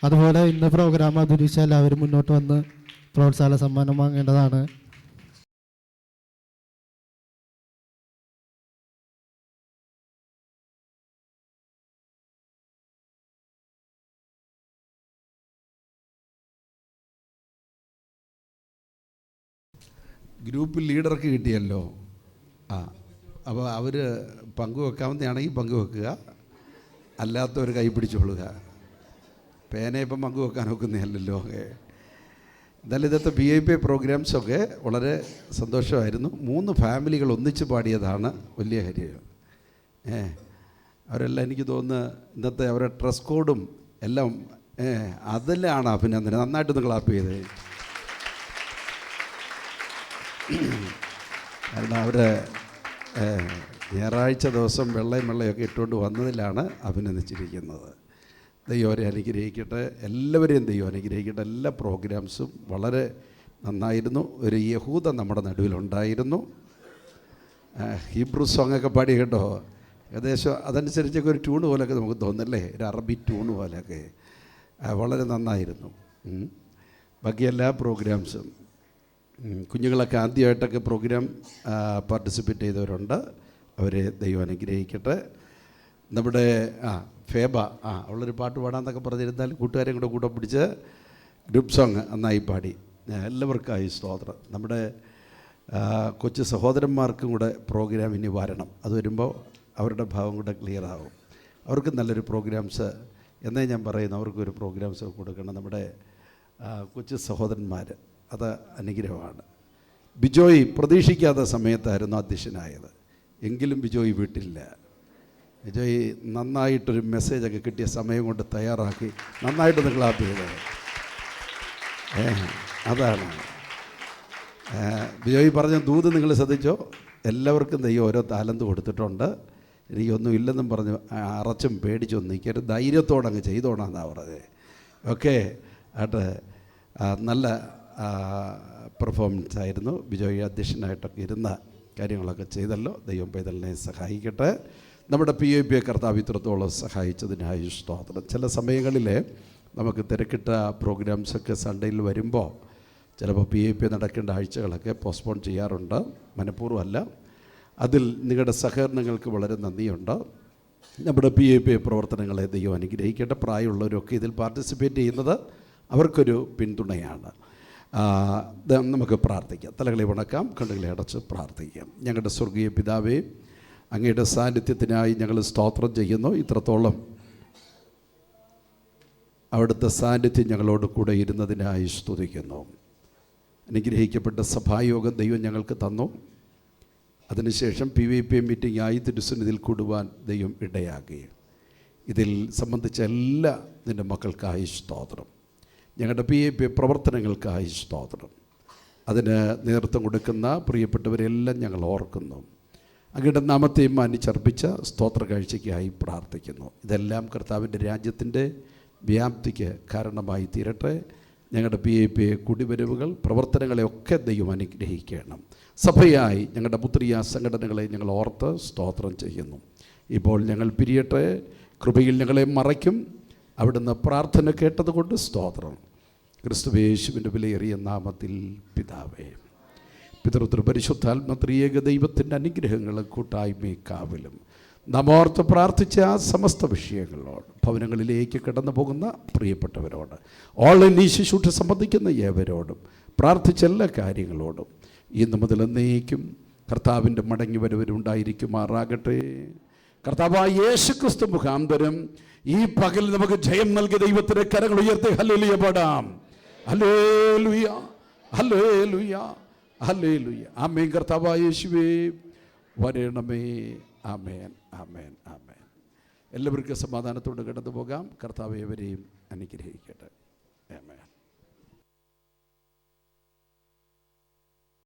അതുപോലെ ഇന്ന് പ്രോഗ്രാം ആദരിച്ച എല്ലാവരും മുന്നോട്ട് വന്ന് പ്രോത്സാഹന സമ്മാനം വാങ്ങേണ്ടതാണ്. ഗ്രൂപ്പ് ലീഡർക്ക് കിട്ടിയല്ലോ. അപ്പോൾ അവർ പങ്കുവെക്കാവുന്നതാണെങ്കിൽ പങ്കുവെക്കുക, അല്ലാത്തവർ കൈ പിടിച്ചോളുക. പേന ഇപ്പം പങ്കുവെക്കാൻ ഒക്കുന്നതല്ലല്ലോ. എന്തായാലും ഇന്നത്തെ VIP പ്രോഗ്രാംസൊക്കെ വളരെ സന്തോഷമായിരുന്നു. 3 ഫാമിലികൾ ഒന്നിച്ച് പാടിയതാണ് വലിയ കാര്യം. അവരെല്ലാം എനിക്ക് തോന്നുന്നു ഇന്നത്തെ അവരുടെ ഡ്രസ് കോഡും എല്ലാം അതിലാണ് അഭിനന്ദനം. നന്നായിട്ടൊന്ന് ക്ലാപ്പ് ചെയ്ത്. കാരണം അവർ ഞായറാഴ്ച ദിവസം വെള്ളയൊക്കെ ഇട്ടുകൊണ്ട് വന്നതിലാണ് അഭിനന്ദിച്ചിരിക്കുന്നത്. ദൈവം അവരെ അനുഗ്രഹിക്കട്ടെ, എല്ലാവരെയും ദൈവം അനുഗ്രഹിക്കട്ടെ. എല്ലാ പ്രോഗ്രാംസും വളരെ നന്നായിരുന്നു. ഒരു യഹൂദ നമ്മുടെ നടുവിലുണ്ടായിരുന്നു. ഹീബ്രു സോങ്ങൊക്കെ പാടി കേട്ടോ. ഏകദേശം അതനുസരിച്ചൊക്കെ ഒരു ട്യൂണ് പോലെയൊക്കെ നമുക്ക് തോന്നല്ലേ, ഒരു അറബി ട്യൂണ് പോലെയൊക്കെ വളരെ നന്നായിരുന്നു. ബാക്കി എല്ലാ പ്രോഗ്രാംസും കുഞ്ഞുങ്ങളൊക്കെ ആദ്യമായിട്ടൊക്കെ പ്രോഗ്രാം പാർട്ടിസിപ്പേറ്റ് ചെയ്തവരുണ്ട്. അവരെ ദൈവം അനുഗ്രഹിക്കട്ടെ. നമ്മുടെ ഫേബ അവളൊരു പാട്ട് പാടാമെന്നൊക്കെ പറഞ്ഞിരുന്നാൽ കൂട്ടുകാരെയും കൂടെ പിടിച്ച് ഗ്രൂപ്പ് സോങ് നന്നായി പാടി. എല്ലാവർക്കായി സ്തോത്രം. നമ്മുടെ കൊച്ചു സഹോദരന്മാർക്കും കൂടെ പ്രോഗ്രാം ഇനി വരണം. അത് വരുമ്പോൾ അവരുടെ ഭാവം കൂടെ ക്ലിയർ ആവും. അവർക്ക് നല്ലൊരു പ്രോഗ്രാംസ് എന്നേ ഞാൻ പറയുന്നു. അവർക്കൊരു പ്രോഗ്രാംസ് കൊടുക്കണം. നമ്മുടെ കൊച്ചു സഹോദരന്മാർ, അത് അനുഗ്രഹമാണ്. ബിജോയ് പ്രതീക്ഷിക്കാത്ത സമയത്തായിരുന്നു അധ്യക്ഷനായത്, എങ്കിലും ബിജോയ് വീട്ടില്ല. ബിജോയ് നന്നായിട്ടൊരു മെസ്സേജൊക്കെ കിട്ടിയ സമയം കൊണ്ട് തയ്യാറാക്കി നന്നായിട്ടൊന്ന് ക്ലാപ്പ് ചെയ്തത്. അതാണ് ബിജോയ് പറഞ്ഞ ദൂത്. നിങ്ങൾ ശ്രദ്ധിച്ചോ? എല്ലാവർക്കും ദൈവം ഓരോ താലന്ത് കൊടുത്തിട്ടുണ്ട്. എനിക്കൊന്നും ഇല്ലെന്നും പറഞ്ഞ് അറച്ചും പേടിച്ചൊന്നും നിൽക്കരുത്, ധൈര്യത്തോടെ അങ്ങ് ചെയ്തോണമെന്നാണ് പറഞ്ഞത്. ഓക്കെ, ആട്ടെ. നല്ല പെർഫോമൻസ് ആയിരുന്നു. ബിജോയ് അധ്യക്ഷനായിട്ടൊക്കെ ഇരുന്ന കാര്യങ്ങളൊക്കെ ചെയ്തല്ലോ. ദൈവം പൈതലിനെ സഹായിക്കട്ടെ. നമ്മുടെ PIP കർത്താവ് ഇത്രത്തോളം സഹായിച്ചതിനായി സ്തോത്രം. ചില സമയങ്ങളിൽ നമുക്ക് തിരക്കിട്ട പ്രോഗ്രാംസൊക്കെ സൺഡേയിൽ വരുമ്പോൾ ചിലപ്പോൾ PIP നടക്കേണ്ട ആഴ്ചകളൊക്കെ പോസ്റ്റ്പോൺ ചെയ്യാറുണ്ട്, മനഃപൂർവ്വമല്ല. അതിൽ നിങ്ങളുടെ സഹകരണങ്ങൾക്ക് വളരെ നന്ദിയുണ്ട്. നമ്മുടെ PIP പ്രവർത്തനങ്ങളെ ദൈവം അനുഗ്രഹിക്കട്ടെ. പ്രായമുള്ളവരൊക്കെ ഇതിൽ പാർട്ടിസിപ്പേറ്റ് ചെയ്യുന്നത് അവർക്കൊരു പിന്തുണയാണ്. നമുക്ക് പ്രാർത്ഥിക്കാം. തലകളെ വണക്കാം, കണ്ണുകളെ അടച്ച് പ്രാർത്ഥിക്കാം. ഞങ്ങളുടെ സ്വർഗീയ പിതാവേ, അങ്ങയുടെ സാന്നിധ്യത്തിനായി ഞങ്ങൾ സ്തോത്രം ചെയ്യുന്നു. ഇത്രത്തോളം അവിടുത്തെ സാന്നിധ്യം ഞങ്ങളോട് കൂടെ ഇരുന്നതിനായി സ്തുതിക്കുന്നു. അനുഗ്രഹിക്കപ്പെട്ട സഭായോഗം ദൈവം ഞങ്ങൾക്ക് തന്നു. അതിനുശേഷം PIP മീറ്റിംഗായി തിരുസന്നിധിയിൽ കൂടുവാൻ ദൈവം ഇടയാക്കി. ഇതിൽ സംബന്ധിച്ച എല്ലാ നിൻ്റെ മക്കൾക്കായി സ്തോത്രം. ഞങ്ങളുടെ PAP പ്രവർത്തനങ്ങൾക്കായി സ്തോത്രം. അതിന് നേതൃത്വം കൊടുക്കുന്ന പ്രിയപ്പെട്ടവരെല്ലാം ഞങ്ങൾ ഓർക്കുന്നു. അങ്ങയുടെ നാമത്തെയും മാനിച്ചർപ്പിച്ച സ്തോത്ര കാഴ്ചയ്ക്കായി പ്രാർത്ഥിക്കുന്നു. ഇതെല്ലാം കർത്താവിൻ്റെ രാജ്യത്തിൻ്റെ വ്യാപ്തിക്ക് കാരണമായി തീരട്ടെ. ഞങ്ങളുടെ PAP കുടിവരവുകൾ പ്രവർത്തനങ്ങളെയൊക്കെ ദൈവം അനുഗ്രഹിക്കണം. സഭയായി ഞങ്ങളുടെ പുത്രിയ സംഘടനകളെ ഞങ്ങൾ ഓർത്ത് സ്തോത്രം ചെയ്യുന്നു. ഇപ്പോൾ ഞങ്ങൾ പിരിയട്ടെ. കൃപയിൽ ഞങ്ങളെ മറയ്ക്കും. അവിടുന്ന് പ്രാർത്ഥന കേട്ടതുകൊണ്ട് സ്തോത്രം. ക്രിസ്തുയേശുവിൻ്റെ വിലയേറിയ നാമത്തിൽ പിതാവേ, പിതൃത്വ പരിശുദ്ധാത്മ ത്രിയേക ദൈവത്തിൻ്റെ അനുഗ്രഹങ്ങളും കൂട്ടായ്മയും കാവലും നാം ഓർത്ത് പ്രാർത്ഥിച്ച ആ സമസ്ത വിഷയങ്ങളോട്, ഭവനങ്ങളിലേക്ക് കടന്നു പോകുന്ന പ്രിയപ്പെട്ടവരോട്, ഓൺലൈൻ ഈ ശുശ്രൂഷ സംബന്ധിക്കുന്ന ഏവരോടും, പ്രാർത്ഥിച്ച എല്ലാ കാര്യങ്ങളോടും ഇന്ന് മുതൽ എന്നേക്കും കർത്താവിൻ്റെ മടങ്ങി വരവരുണ്ടായിരിക്കുമാറാകട്ടെ. കർത്താവായ യേശുക്രിസ്തു മുഖാന്തരം ഈ പകൽ നമുക്ക് ജയം നൽകിയ ദൈവത്തിൻ്റെ കരങ്ങൾ ഉയർത്തി ഹല്ലേലൂയ പാടാം. ഹല്ലേലൂയ, ഹല്ലേലൂയ, ഹല്ലേലൂയ. ആമേൻ. കർത്താവായ യേശുവേ വരണമേ. ആമേൻ, ആമേൻ, ആമേൻ. എല്ലാവർക്കും സമാധാനത്തോടെ കടന്നു പോകാം. കർത്താവ് ഏവരെയും അനുഗ്രഹിക്കട്ടെ. ആമേൻ.